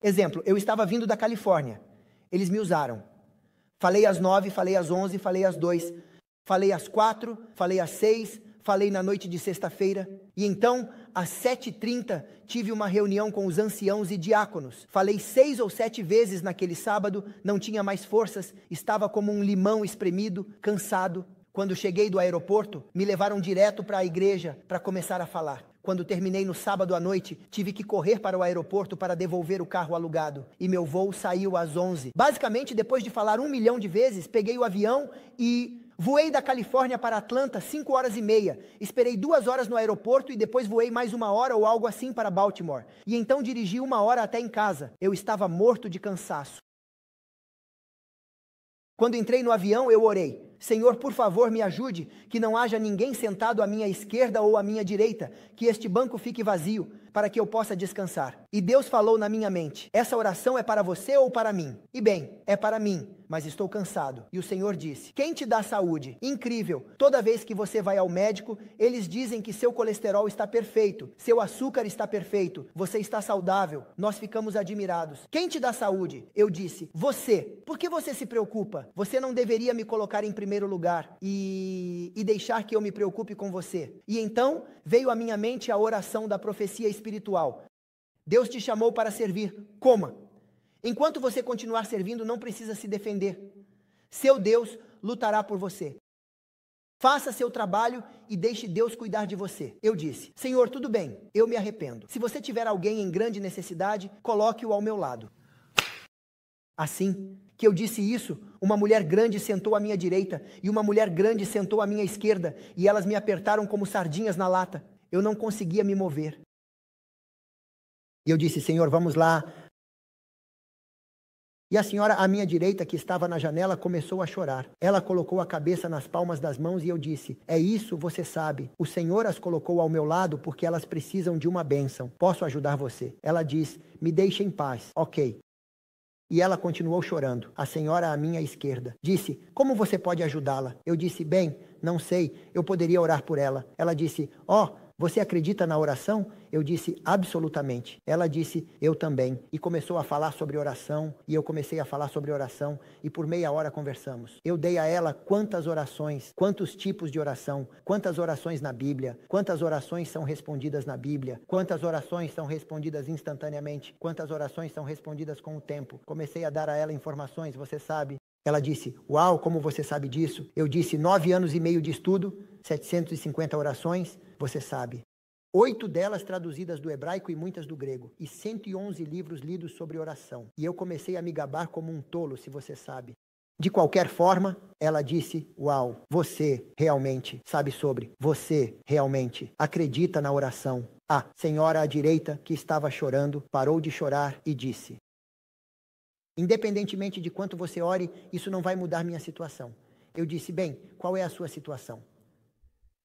Exemplo, eu estava vindo da Califórnia. Eles me usaram. Falei às 9, falei às 11, falei às 2, falei às 4, falei às 6, falei na noite de sexta-feira. E então, às 7h30, tive uma reunião com os anciãos e diáconos. Falei 6 ou 7 vezes naquele sábado, não tinha mais forças, estava como um limão espremido, cansado. Quando cheguei do aeroporto, me levaram direto para a igreja para começar a falar. Quando terminei no sábado à noite, tive que correr para o aeroporto para devolver o carro alugado. E meu voo saiu às 11. Basicamente, depois de falar 1 milhão de vezes, peguei o avião e Voei da Califórnia para Atlanta 5 horas e meia. Esperei 2 horas no aeroporto e depois voei mais 1 hora ou algo assim para Baltimore. E então dirigi 1 hora até em casa. Eu estava morto de cansaço. Quando entrei no avião, eu orei: Senhor, por favor, me ajude, que não haja ninguém sentado à minha esquerda ou à minha direita, que este banco fique vazio, para que eu possa descansar. E Deus falou na minha mente: essa oração é para você ou para mim? E bem, é para mim, mas estou cansado. E o Senhor disse: quem te dá saúde? Incrível, toda vez que você vai ao médico, eles dizem que seu colesterol está perfeito, seu açúcar está perfeito, você está saudável. Nós ficamos admirados. Quem te dá saúde? Eu disse: você. Por que você se preocupa? Você não deveria me colocar em primeiro lugar e deixar que eu me preocupe com você. E então veio à minha mente a oração da profecia espiritual. Deus te chamou para servir. Coma. Enquanto você continuar servindo, não precisa se defender. Seu Deus lutará por você. Faça seu trabalho e deixe Deus cuidar de você. Eu disse: Senhor, tudo bem, eu me arrependo. Se você tiver alguém em grande necessidade, coloque-o ao meu lado. Assim que eu disse isso, uma mulher grande sentou à minha direita e uma mulher grande sentou à minha esquerda, e elas me apertaram como sardinhas na lata. Eu não conseguia me mover. E eu disse: Senhor, vamos lá. E a senhora à minha direita, que estava na janela, começou a chorar. Ela colocou a cabeça nas palmas das mãos e eu disse: é isso, você sabe. O Senhor as colocou ao meu lado porque elas precisam de uma bênção. Posso ajudar você? Ela diz: me deixe em paz. Ok. E ela continuou chorando. A senhora à minha esquerda disse: como você pode ajudá-la? Eu disse: bem, não sei, eu poderia orar por ela. Ela disse: você acredita na oração? Eu disse: absolutamente. Ela disse: eu também. E começou a falar sobre oração, e eu comecei a falar sobre oração, e por meia hora conversamos. Eu dei a ela quantas orações, quantos tipos de oração, quantas orações na Bíblia, quantas orações são respondidas na Bíblia, quantas orações são respondidas instantaneamente, quantas orações são respondidas com o tempo. Comecei a dar a ela informações, você sabe. Ela disse: uau, como você sabe disso? Eu disse: 9 anos e meio de estudo, 750 orações, você sabe. 8 delas traduzidas do hebraico e muitas do grego. E 111 livros lidos sobre oração. E eu comecei a me gabar como um tolo, se você sabe. De qualquer forma, ela disse: uau, você realmente sabe sobre. Você realmente acredita na oração. A senhora à direita, que estava chorando, parou de chorar e disse: independentemente de quanto você ore, isso não vai mudar minha situação. Eu disse: bem, qual é a sua situação?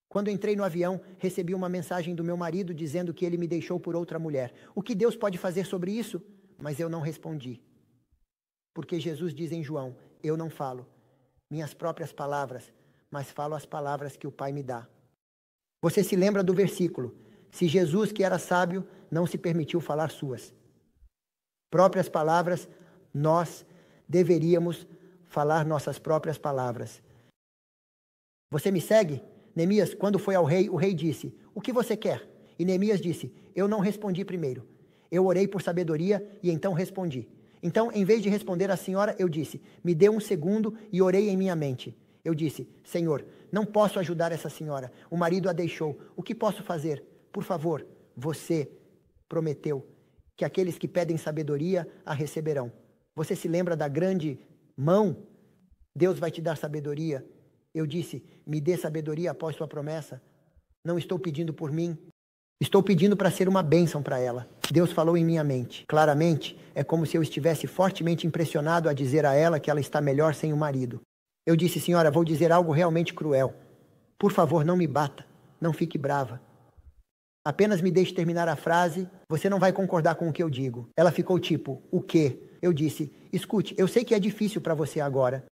Quando entrei no avião, recebi uma mensagem do meu marido dizendo que ele me deixou por outra mulher. O que Deus pode fazer sobre isso? Mas eu não respondi. Porque Jesus diz em João: eu não falo minhas próprias palavras, mas falo as palavras que o Pai me dá. Você se lembra do versículo: se Jesus, que era sábio, não se permitiu falar suas próprias palavras, nós deveríamos falar nossas próprias palavras. Você me segue? Neemias, quando foi ao rei, o rei disse: o que você quer? E Neemias disse: eu não respondi primeiro. Eu orei por sabedoria e então respondi. Então, em vez de responder à senhora, eu disse: me dê um segundo, e orei em minha mente. Eu disse: Senhor, não posso ajudar essa senhora. O marido a deixou. O que posso fazer? Por favor, você prometeu que aqueles que pedem sabedoria a receberão. Você se lembra da grande mão? Deus vai te dar sabedoria. Eu disse: me dê sabedoria após sua promessa. Não estou pedindo por mim. Estou pedindo para ser uma bênção para ela. Deus falou em minha mente. Claramente, é como se eu estivesse fortemente impressionado a dizer a ela que ela está melhor sem o marido. Eu disse: senhora, vou dizer algo realmente cruel. Por favor, não me bata. Não fique brava. Apenas me deixe terminar a frase. Você não vai concordar com o que eu digo. Ela ficou tipo: o quê? Eu disse: escute, eu sei que é difícil para você agora,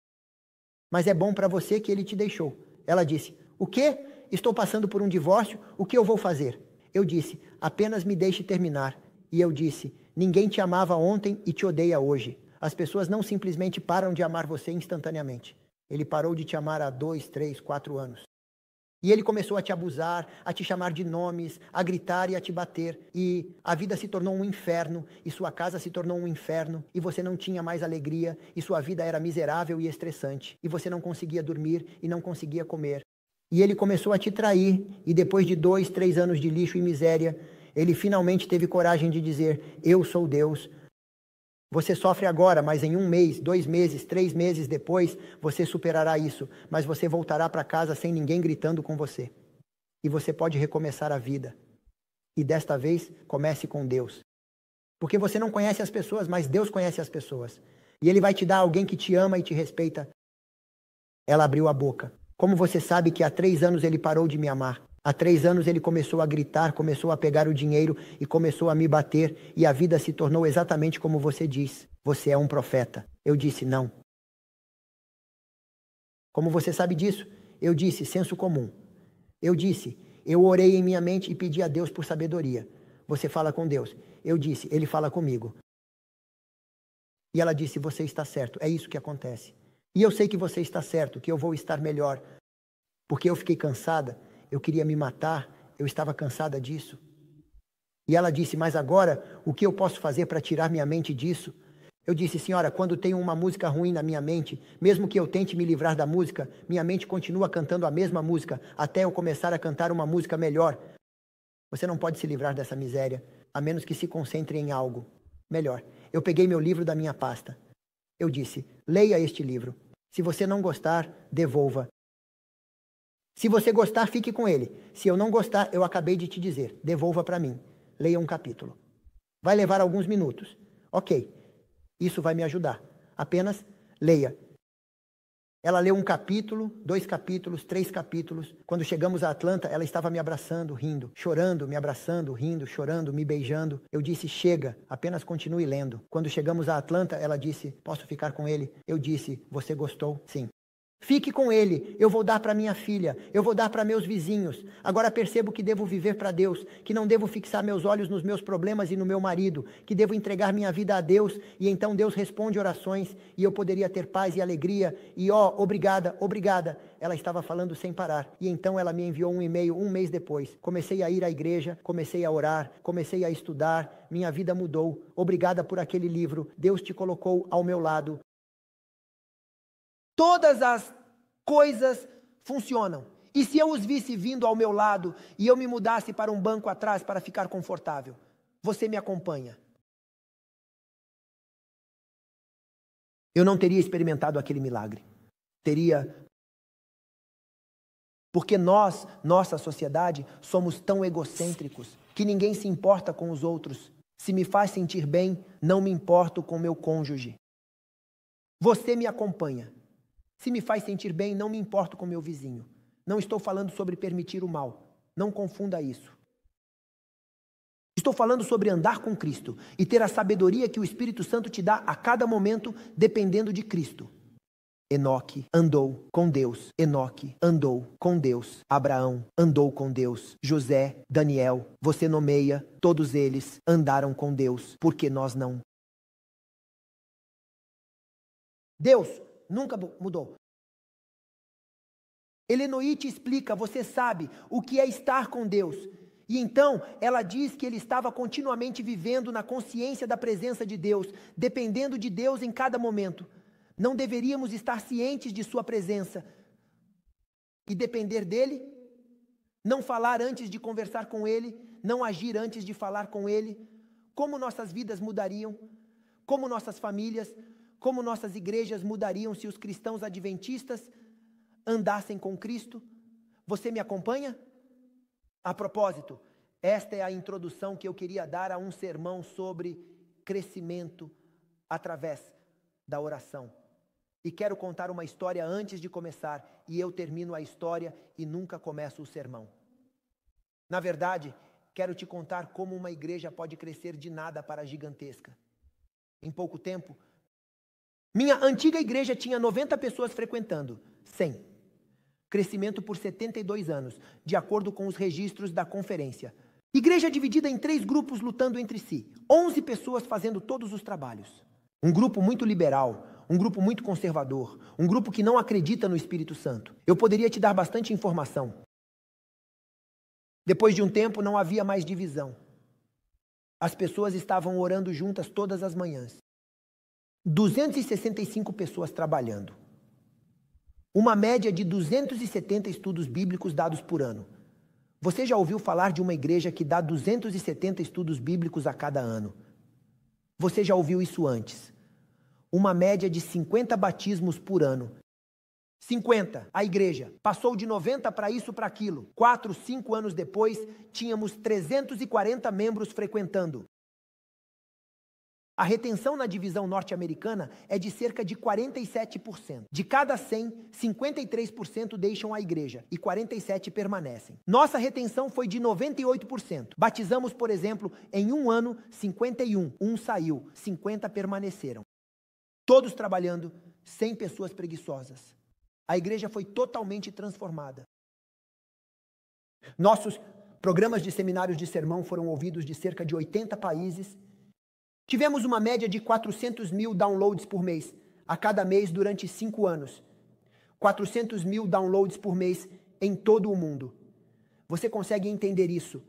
mas é bom para você que ele te deixou. Ela disse: o quê? Estou passando por um divórcio, o que eu vou fazer? Eu disse: apenas me deixe terminar. E eu disse: ninguém te amava ontem e te odeia hoje. As pessoas não simplesmente param de amar você instantaneamente. Ele parou de te amar há 2, 3, 4 anos. E ele começou a te abusar, a te chamar de nomes, a gritar e a te bater. E a vida se tornou um inferno, e sua casa se tornou um inferno, e você não tinha mais alegria, e sua vida era miserável e estressante. E você não conseguia dormir e não conseguia comer. E ele começou a te trair, e depois de 2, 3 anos de lixo e miséria, ele finalmente teve coragem de dizer: eu sou Deus. Você sofre agora, mas em 1 mês, 2 meses, 3 meses depois, você superará isso. Mas você voltará para casa sem ninguém gritando com você. E você pode recomeçar a vida. E desta vez, comece com Deus. Porque você não conhece as pessoas, mas Deus conhece as pessoas. E Ele vai te dar alguém que te ama e te respeita. Ela abriu a boca. Como você sabe que há 3 anos ele parou de me amar? Há 3 anos ele começou a gritar, começou a pegar o dinheiro e começou a me bater. E a vida se tornou exatamente como você diz. Você é um profeta. Eu disse não. Como você sabe disso? Eu disse senso comum. Eu disse, eu orei em minha mente e pedi a Deus por sabedoria. Você fala com Deus. Eu disse, Ele fala comigo. E ela disse, você está certo. É isso que acontece. E eu sei que você está certo, que eu vou estar melhor. Porque eu fiquei cansada, eu queria me matar, eu estava cansada disso. E ela disse, mas agora, o que eu posso fazer para tirar minha mente disso? Eu disse, senhora, quando tenho uma música ruim na minha mente, mesmo que eu tente me livrar da música, minha mente continua cantando a mesma música, até eu começar a cantar uma música melhor. Você não pode se livrar dessa miséria, a menos que se concentre em algo melhor. Eu peguei meu livro da minha pasta. Eu disse, leia este livro. Se você não gostar, devolva. Se você gostar, fique com ele. Se eu não gostar, eu acabei de te dizer, devolva para mim. Leia um capítulo. Vai levar alguns minutos. Ok, isso vai me ajudar. Apenas leia. Ela leu 1 capítulo, 2 capítulos, 3 capítulos. Quando chegamos a Atlanta, ela estava me abraçando, rindo, chorando, me abraçando, rindo, chorando, me beijando. Eu disse, chega, apenas continue lendo. Quando chegamos a Atlanta, ela disse, posso ficar com ele? Eu disse, você gostou? Sim. Fique com ele, eu vou dar para minha filha, eu vou dar para meus vizinhos. Agora percebo que devo viver para Deus, que não devo fixar meus olhos nos meus problemas e no meu marido, que devo entregar minha vida a Deus, e então Deus responde orações, e eu poderia ter paz e alegria, e obrigada, obrigada. Ela estava falando sem parar, e então ela me enviou um e-mail 1 mês depois. Comecei a ir à igreja, comecei a orar, comecei a estudar, minha vida mudou. Obrigada por aquele livro, Deus te colocou ao meu lado. Todas as coisas funcionam. E se eu os visse vindo ao meu lado e eu me mudasse para um banco atrás para ficar confortável? Você me acompanha. Eu não teria experimentado aquele milagre. Teria. Porque nós, nossa sociedade, somos tão egocêntricos que ninguém se importa com os outros. Se me faz sentir bem, não me importo com meu cônjuge. Você me acompanha. Se me faz sentir bem, não me importo com meu vizinho. Não estou falando sobre permitir o mal. Não confunda isso. Estou falando sobre andar com Cristo e ter a sabedoria que o Espírito Santo te dá a cada momento, dependendo de Cristo. Enoque andou com Deus. Enoque andou com Deus. Abraão andou com Deus. José, Daniel, você nomeia, todos eles andaram com Deus. Porque nós não? Deus nunca mudou. Elenoite explica, você sabe o que é estar com Deus. E então ela diz que ele estava continuamente vivendo na consciência da presença de Deus, dependendo de Deus em cada momento. Não deveríamos estar cientes de sua presença e depender dele? Não falar antes de conversar com ele? Não agir antes de falar com ele? Como nossas vidas mudariam? Como nossas famílias, como nossas igrejas mudariam se os cristãos adventistas andassem com Cristo? Você me acompanha? A propósito, esta é a introdução que eu queria dar a um sermão sobre crescimento através da oração. E quero contar uma história antes de começar, e eu termino a história e nunca começo o sermão. Na verdade, quero te contar como uma igreja pode crescer de nada para gigantesca. Em pouco tempo, minha antiga igreja tinha 90 pessoas frequentando, 100. Crescimento por 72 anos, de acordo com os registros da conferência. Igreja dividida em 3 grupos lutando entre si. 11 pessoas fazendo todos os trabalhos. Um grupo muito liberal, um grupo muito conservador, um grupo que não acredita no Espírito Santo. Eu poderia te dar bastante informação. Depois de um tempo, não havia mais divisão. As pessoas estavam orando juntas todas as manhãs. 265 pessoas trabalhando. Uma média de 270 estudos bíblicos dados por ano. Você já ouviu falar de uma igreja que dá 270 estudos bíblicos a cada ano? Você já ouviu isso antes. Uma média de 50 batismos por ano. 50. A igreja passou de 90 para isso, para aquilo. 4, 5 anos depois, tínhamos 340 membros frequentando. A retenção na divisão norte-americana é de cerca de 47%. De cada 100, 53% deixam a igreja e 47% permanecem. Nossa retenção foi de 98%. Batizamos, por exemplo, em um ano, 51. Um saiu, 50 permaneceram. Todos trabalhando, sem pessoas preguiçosas. A igreja foi totalmente transformada. Nossos programas de seminários de sermão foram ouvidos de cerca de 80 países. Tivemos uma média de 400 mil downloads por mês, a cada mês durante 5 anos. 400 mil downloads por mês em todo o mundo. Você consegue entender isso?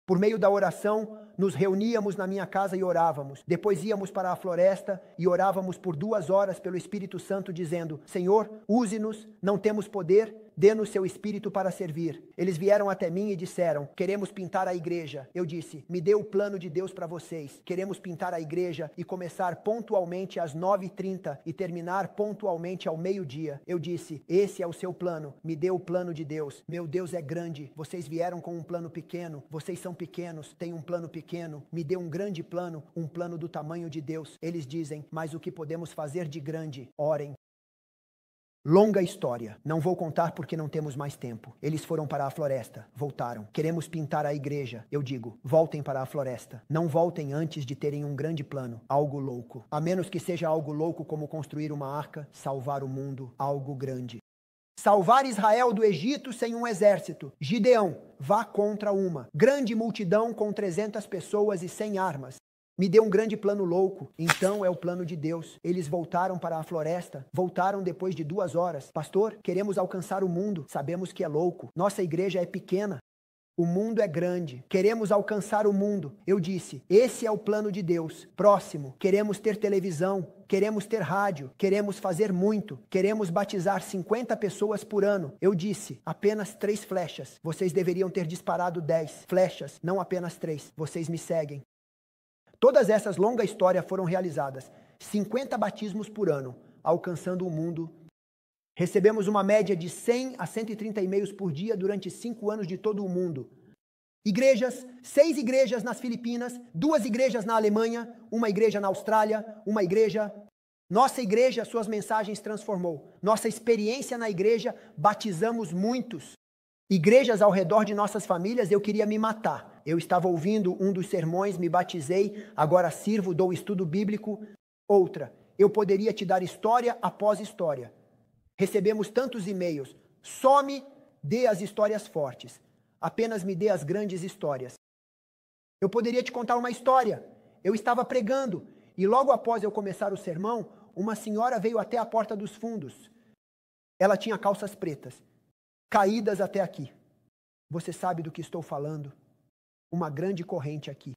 Por meio da oração, nos reuníamos na minha casa e orávamos. Depois íamos para a floresta e orávamos por 2 horas pelo Espírito Santo, dizendo: Senhor, use-nos, não temos poder, dê-nos seu Espírito para servir. Eles vieram até mim e disseram: queremos pintar a igreja. Eu disse: me dê o plano de Deus para vocês. Queremos pintar a igreja e começar pontualmente às 9h30 e terminar pontualmente ao meio-dia. Eu disse: esse é o seu plano, me dê o plano de Deus. Meu Deus é grande, vocês vieram com um plano pequeno, vocês são pequenos, têm um plano pequeno, me dê um grande plano, um plano do tamanho de Deus. Eles dizem: mas o que podemos fazer de grande? Orem. Longa história. Não vou contar porque não temos mais tempo. Eles foram para a floresta. Voltaram. Queremos pintar a igreja. Eu digo: voltem para a floresta. Não voltem antes de terem um grande plano. Algo louco. A menos que seja algo louco como construir uma arca, salvar o mundo. Algo grande. Salvar Israel do Egito sem um exército. Gideão, vá contra uma grande multidão com 300 pessoas e 100 armas. Me deu um grande plano louco. Então é o plano de Deus. Eles voltaram para a floresta. Voltaram depois de 2 horas. Pastor, queremos alcançar o mundo. Sabemos que é louco. Nossa igreja é pequena. O mundo é grande. Queremos alcançar o mundo. Eu disse: esse é o plano de Deus. Próximo. Queremos ter televisão. Queremos ter rádio. Queremos fazer muito. Queremos batizar 50 pessoas por ano. Eu disse: apenas 3 flechas. Vocês deveriam ter disparado 10 flechas, não apenas 3. Vocês me seguem. Todas essas longas histórias foram realizadas. 50 batismos por ano, alcançando o mundo. Recebemos uma média de 100 a 130 e-mails por dia durante 5 anos de todo o mundo. Igrejas, 6 igrejas nas Filipinas, 2 igrejas na Alemanha, uma igreja na Austrália, uma igreja... Nossa igreja, suas mensagens transformou. Nossa experiência na igreja, batizamos muitos. Igrejas ao redor de nossas famílias, eu queria me matar. Eu estava ouvindo um dos sermões, me batizei, agora sirvo, dou estudo bíblico. Outra, eu poderia te dar história após história. Recebemos tantos e-mails. Só me dê as histórias fortes. Apenas me dê as grandes histórias. Eu poderia te contar uma história. Eu estava pregando e logo após eu começar o sermão, uma senhora veio até a porta dos fundos. Ela tinha calças pretas, caídas até aqui. Você sabe do que estou falando? Uma grande corrente aqui.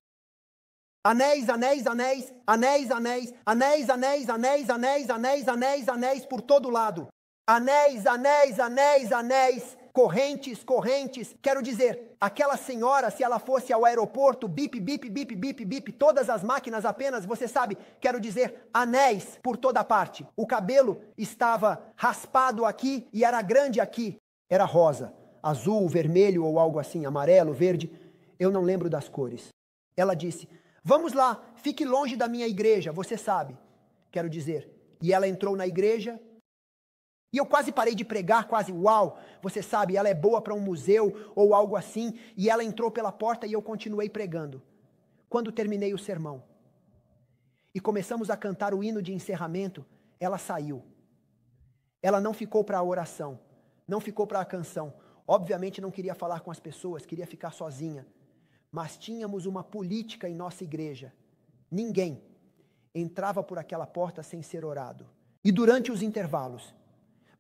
Anéis, anéis, anéis, anéis, anéis, anéis, anéis, anéis, anéis, anéis, anéis, anéis por todo lado. Anéis, anéis, anéis, anéis, correntes, correntes. Quero dizer, aquela senhora, se ela fosse ao aeroporto, bip, bip, bip, bip, bip, todas as máquinas apenas, você sabe, quero dizer, anéis por toda parte. O cabelo estava raspado aqui e era grande aqui. Era rosa, azul, vermelho ou algo assim, amarelo, verde. Eu não lembro das cores. Ela disse: vamos lá, fique longe da minha igreja, você sabe. Quero dizer, e ela entrou na igreja. E eu quase parei de pregar, quase, uau, você sabe, ela é boa para um museu ou algo assim. E ela entrou pela porta e eu continuei pregando. Quando terminei o sermão e começamos a cantar o hino de encerramento, ela saiu. Ela não ficou para a oração, não ficou para a canção. Obviamente não queria falar com as pessoas, queria ficar sozinha. Mas tínhamos uma política em nossa igreja. Ninguém entrava por aquela porta sem ser orado. E durante os intervalos,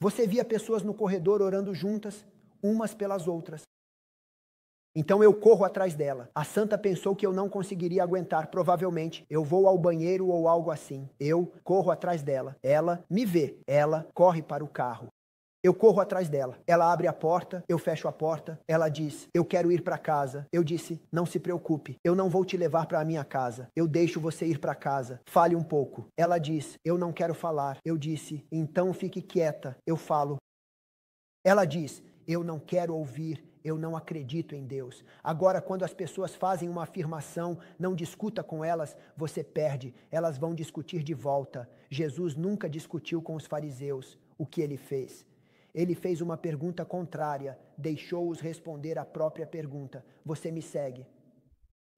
você via pessoas no corredor orando juntas, umas pelas outras. Então eu corro atrás dela. A santa pensou que eu não conseguiria aguentar, provavelmente. Eu vou ao banheiro ou algo assim. Eu corro atrás dela. Ela me vê. Ela corre para o carro. Eu corro atrás dela. Ela abre a porta, eu fecho a porta. Ela diz, eu quero ir para casa. Eu disse, não se preocupe, eu não vou te levar para a minha casa. Eu deixo você ir para casa. Fale um pouco. Ela diz, eu não quero falar. Eu disse, então fique quieta. Eu falo. Ela diz, eu não quero ouvir. Eu não acredito em Deus. Agora, quando as pessoas fazem uma afirmação, não discuta com elas, você perde. Elas vão discutir de volta. Jesus nunca discutiu com os fariseus. O que ele fez? Ele fez uma pergunta contrária, deixou-os responder a própria pergunta. Você me segue?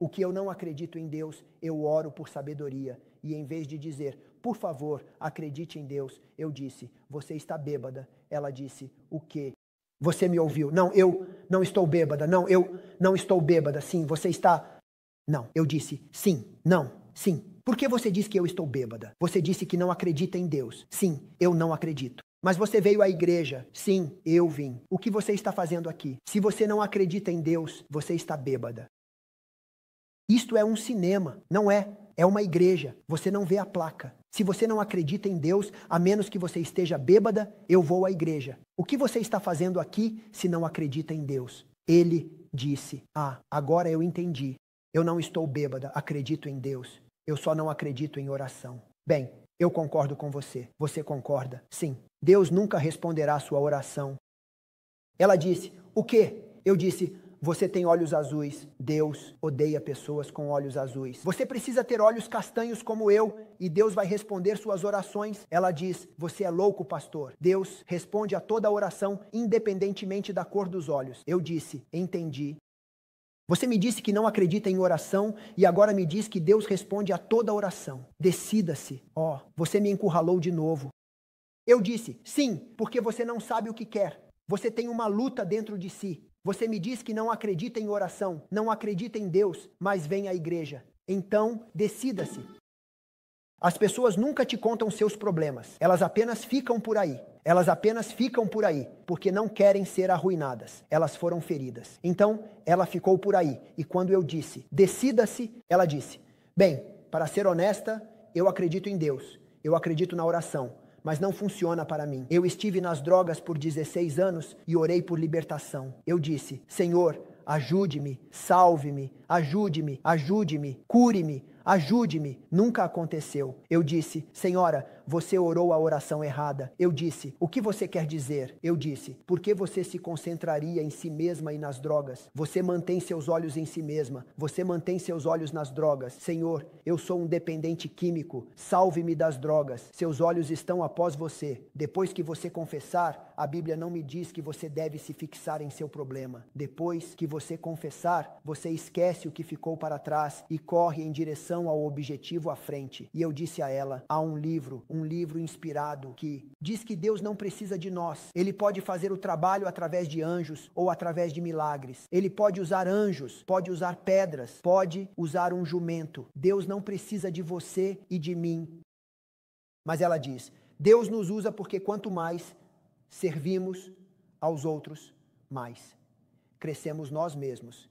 O que eu não acredito em Deus, eu oro por sabedoria. E em vez de dizer, por favor, acredite em Deus, eu disse, você está bêbada. Ela disse, o quê? Você me ouviu? Não, eu não estou bêbada. Não, eu não estou bêbada. Sim, você está... Não, eu disse, sim, não, sim. Por que você diz que eu estou bêbada? Você disse que não acredita em Deus. Sim, eu não acredito. Mas você veio à igreja. Sim, eu vim. O que você está fazendo aqui? Se você não acredita em Deus, você está bêbada. Isto é um cinema, não é? É uma igreja. Você não vê a placa. Se você não acredita em Deus, a menos que você esteja bêbada, eu vou à igreja. O que você está fazendo aqui se não acredita em Deus? Ele disse, agora eu entendi. Eu não estou bêbada, acredito em Deus. Eu só não acredito em oração. Bem, eu concordo com você. Você concorda? Sim. Deus nunca responderá a sua oração. Ela disse, o quê? Eu disse, você tem olhos azuis. Deus odeia pessoas com olhos azuis. Você precisa ter olhos castanhos como eu e Deus vai responder suas orações. Ela diz, você é louco, pastor. Deus responde a toda oração independentemente da cor dos olhos. Eu disse, entendi. Você me disse que não acredita em oração e agora me diz que Deus responde a toda oração. Decida-se. Você me encurralou de novo. Eu disse, sim, porque você não sabe o que quer. Você tem uma luta dentro de si. Você me diz que não acredita em oração, não acredita em Deus, mas vem à igreja. Então, decida-se. As pessoas nunca te contam seus problemas. Elas apenas ficam por aí. Elas apenas ficam por aí, porque não querem ser arruinadas. Elas foram feridas. Então, ela ficou por aí. E quando eu disse, decida-se, ela disse, bem, para ser honesta, eu acredito em Deus. Eu acredito na oração. Mas não funciona para mim. Eu estive nas drogas por 16 anos e orei por libertação. Eu disse, Senhor, ajude-me, salve-me, ajude-me, ajude-me, cure-me, ajude-me. Nunca aconteceu. Eu disse, Senhora, você orou a oração errada. Eu disse, o que você quer dizer? Eu disse, por que você se concentraria em si mesma e nas drogas? Você mantém seus olhos em si mesma. Você mantém seus olhos nas drogas. Senhor, eu sou um dependente químico. Salve-me das drogas. Seus olhos estão após você. Depois que você confessar, a Bíblia não me diz que você deve se fixar em seu problema. Depois que você confessar, você esquece o que ficou para trás e corre em direção ao objetivo à frente. E eu disse a ela, há um livro inspirado que diz que Deus não precisa de nós. Ele pode fazer o trabalho através de anjos ou através de milagres. Ele pode usar anjos, pode usar pedras, pode usar um jumento. Deus não precisa de você e de mim. Mas ela diz, Deus nos usa porque quanto mais servimos aos outros, mais crescemos nós mesmos.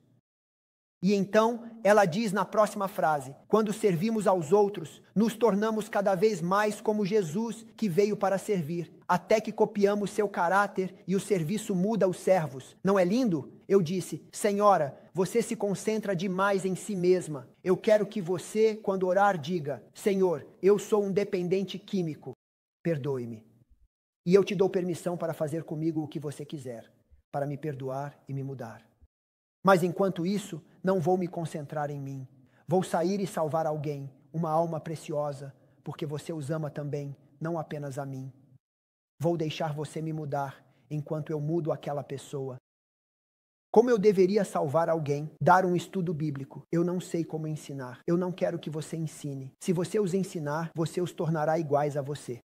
E então, ela diz na próxima frase, quando servimos aos outros, nos tornamos cada vez mais como Jesus que veio para servir, até que copiamos seu caráter e o serviço muda os servos. Não é lindo? Eu disse, Senhora, você se concentra demais em si mesma. Eu quero que você, quando orar, diga, Senhor, eu sou um dependente químico, perdoe-me. E eu te dou permissão para fazer comigo o que você quiser, para me perdoar e me mudar. Mas enquanto isso, não vou me concentrar em mim. Vou sair e salvar alguém, uma alma preciosa, porque você os ama também, não apenas a mim. Vou deixar você me mudar, enquanto eu mudo aquela pessoa. Como eu deveria salvar alguém? Dar um estudo bíblico. Eu não sei como ensinar. Eu não quero que você ensine. Se você os ensinar, você os tornará iguais a você.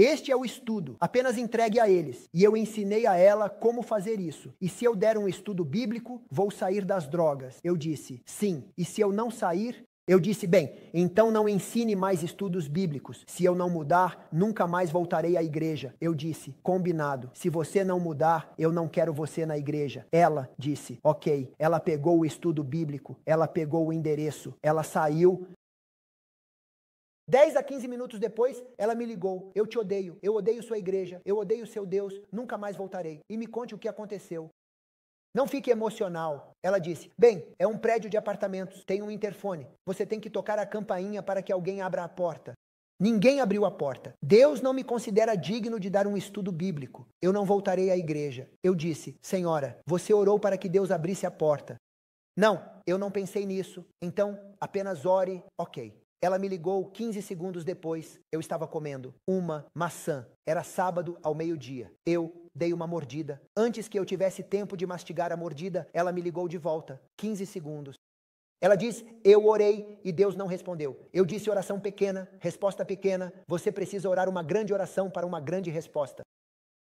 Este é o estudo, apenas entregue a eles. E eu ensinei a ela como fazer isso. E se eu der um estudo bíblico, vou sair das drogas. Eu disse, sim. E se eu não sair, eu disse, bem, então não ensine mais estudos bíblicos. Se eu não mudar, nunca mais voltarei à igreja. Eu disse, combinado. Se você não mudar, eu não quero você na igreja. Ela disse, ok. Ela pegou o estudo bíblico, ela pegou o endereço, ela saiu 10 a 15 minutos depois, ela me ligou. Eu te odeio, eu odeio sua igreja, eu odeio seu Deus, nunca mais voltarei. E me conte o que aconteceu. Não fique emocional. Ela disse, bem, é um prédio de apartamentos, tem um interfone. Você tem que tocar a campainha para que alguém abra a porta. Ninguém abriu a porta. Deus não me considera digno de dar um estudo bíblico. Eu não voltarei à igreja. Eu disse, senhora, você orou para que Deus abrisse a porta. Não, eu não pensei nisso. Então, apenas ore, ok. Ela me ligou 15 segundos depois. Eu estava comendo uma maçã. Era sábado ao meio-dia. Eu dei uma mordida. Antes que eu tivesse tempo de mastigar a mordida, ela me ligou de volta. 15 segundos. Ela diz, eu orei e Deus não respondeu. Eu disse oração pequena, resposta pequena. Você precisa orar uma grande oração para uma grande resposta.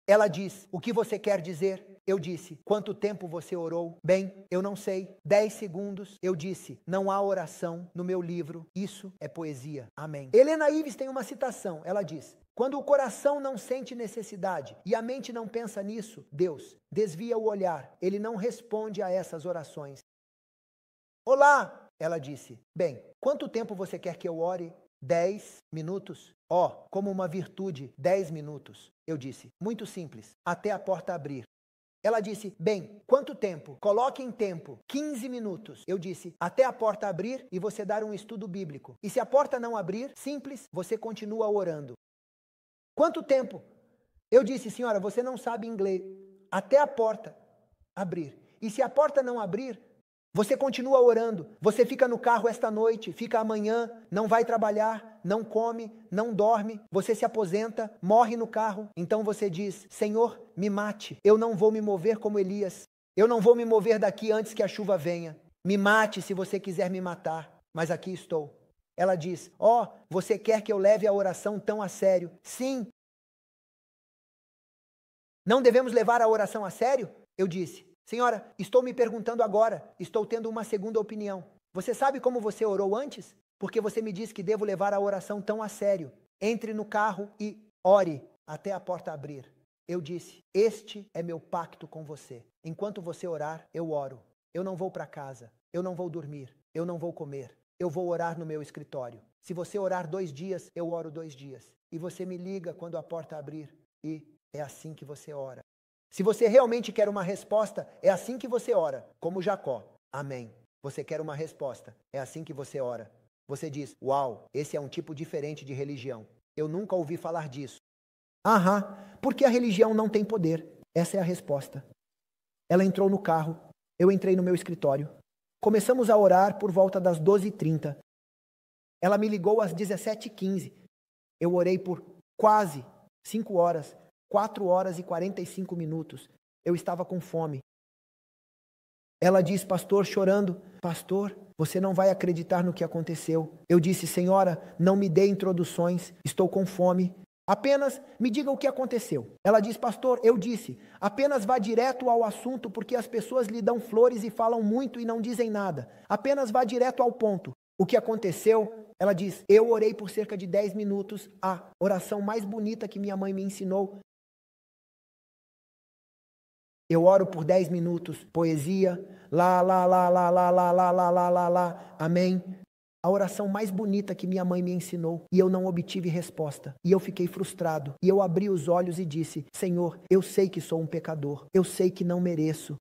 Ela diz, o que você quer dizer? Eu disse, quanto tempo você orou? Bem, eu não sei. 10 segundos. Eu disse, não há oração no meu livro. Isso é poesia. Amém. Helena Ives tem uma citação. Ela diz, quando o coração não sente necessidade e a mente não pensa nisso, Deus desvia o olhar. Ele não responde a essas orações. Olá, ela disse. Bem, quanto tempo você quer que eu ore? 10 minutos. Como uma virtude, 10 minutos. Eu disse, muito simples, até a porta abrir. Ela disse, bem, quanto tempo? Coloque em tempo, 15 minutos. Eu disse, até a porta abrir e você dar um estudo bíblico. E se a porta não abrir, simples, você continua orando. Quanto tempo? Eu disse, senhora, você não sabe inglês. Até a porta abrir. E se a porta não abrir, você continua orando, você fica no carro esta noite, fica amanhã, não vai trabalhar, não come, não dorme, você se aposenta, morre no carro. Então você diz, Senhor, me mate, eu não vou me mover como Elias, eu não vou me mover daqui antes que a chuva venha. Me mate se você quiser me matar, mas aqui estou. Ela diz, você quer que eu leve a oração tão a sério? Sim. Não devemos levar a oração a sério? Eu disse. Senhora, estou me perguntando agora, estou tendo uma segunda opinião. Você sabe como você orou antes? Porque você me disse que devo levar a oração tão a sério. Entre no carro e ore até a porta abrir. Eu disse, este é meu pacto com você. Enquanto você orar, eu oro. Eu não vou para casa, eu não vou dormir, eu não vou comer. Eu vou orar no meu escritório. Se você orar 2 dias, eu oro 2 dias. E você me liga quando a porta abrir. E é assim que você ora. Se você realmente quer uma resposta, é assim que você ora, como Jacó. Amém. Você quer uma resposta, é assim que você ora. Você diz, uau, esse é um tipo diferente de religião. Eu nunca ouvi falar disso. Porque a religião não tem poder. Essa é a resposta. Ela entrou no carro, eu entrei no meu escritório. Começamos a orar por volta das 12h30. Ela me ligou às 17h15. Eu orei por quase 5 horas. 4 horas e 45 minutos. Eu estava com fome. Ela diz, pastor, chorando, pastor, você não vai acreditar no que aconteceu. Eu disse, senhora, não me dê introduções, estou com fome. Apenas me diga o que aconteceu. Ela diz, pastor, eu disse, apenas vá direto ao assunto, porque as pessoas lhe dão flores e falam muito e não dizem nada. Apenas vá direto ao ponto. O que aconteceu? Ela diz, eu orei por cerca de 10 minutos, a oração mais bonita que minha mãe me ensinou. Eu oro por 10 minutos, poesia, lá, amém. A oração mais bonita que minha mãe me ensinou, e eu não obtive resposta, e eu fiquei frustrado, e eu abri os olhos e disse, Senhor, eu sei que sou um pecador, eu sei que não mereço,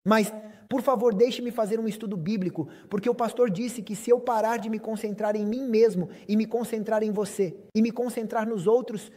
mas, por favor, deixe-me fazer um estudo bíblico, porque o pastor disse que se eu parar de me concentrar em mim mesmo, e me concentrar em você, e me concentrar nos outros,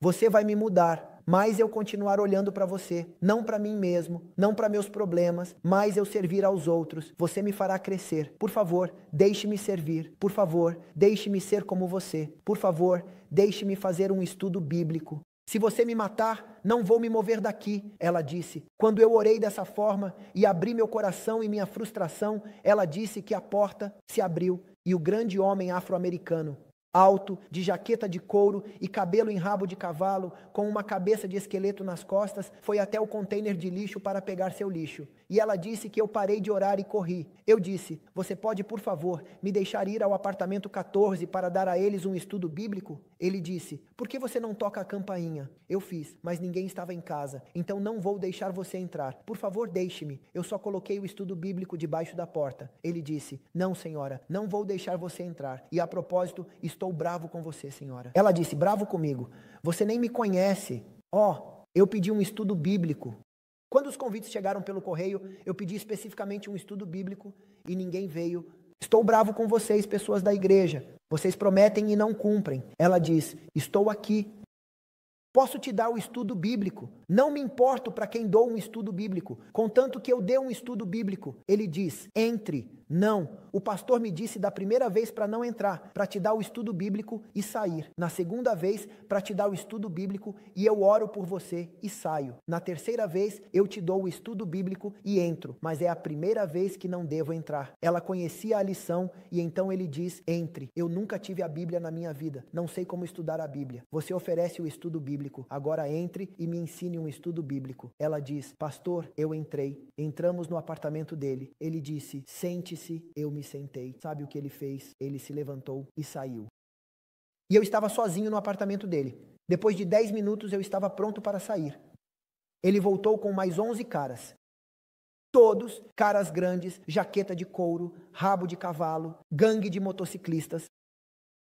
você vai me mudar. Mas eu continuar olhando para você, não para mim mesmo, não para meus problemas, mas eu servir aos outros. Você me fará crescer. Por favor, deixe-me servir. Por favor, deixe-me ser como você. Por favor, deixe-me fazer um estudo bíblico. Se você me matar, não vou me mover daqui, ela disse. Quando eu orei dessa forma e abri meu coração e minha frustração, ela disse que a porta se abriu e o grande homem afro-americano, alto, de jaqueta de couro e cabelo em rabo de cavalo, com uma cabeça de esqueleto nas costas, foi até o container de lixo para pegar seu lixo. E ela disse que eu parei de orar e corri. Eu disse, você pode, por favor, me deixar ir ao apartamento 14 para dar a eles um estudo bíblico? Ele disse, por que você não toca a campainha? Eu fiz, mas ninguém estava em casa, então não vou deixar você entrar. Por favor, deixe-me. Eu só coloquei o estudo bíblico debaixo da porta. Ele disse, não, senhora, não vou deixar você entrar. E a propósito, estou bravo com você, senhora. Ela disse, bravo comigo? Você nem me conhece. Eu pedi um estudo bíblico. Quando os convites chegaram pelo correio, eu pedi especificamente um estudo bíblico e ninguém veio. Estou bravo com vocês, pessoas da igreja. Vocês prometem e não cumprem. Ela diz, estou aqui. Posso te dar o estudo bíblico. Não me importo para quem dou um estudo bíblico, contanto que eu dê um estudo bíblico. Ele diz, entre. Não. O pastor me disse da primeira vez para não entrar, para te dar o estudo bíblico e sair. Na segunda vez, para te dar o estudo bíblico e eu oro por você e saio. Na terceira vez, eu te dou o estudo bíblico e entro, mas é a primeira vez que não devo entrar. Ela conhecia a lição e então ele diz, entre. Eu nunca tive a Bíblia na minha vida, não sei como estudar a Bíblia. Você oferece o estudo bíblico, agora entre e me ensine um estudo bíblico. Ela diz, pastor, eu entrei. Entramos no apartamento dele. Ele disse, sente-se, eu me sentei. Sabe o que ele fez? Ele se levantou e saiu. E eu estava sozinho no apartamento dele. Depois de 10 minutos eu estava pronto para sair. Ele voltou com mais 11 caras. Todos caras grandes, jaqueta de couro, rabo de cavalo, gangue de motociclistas.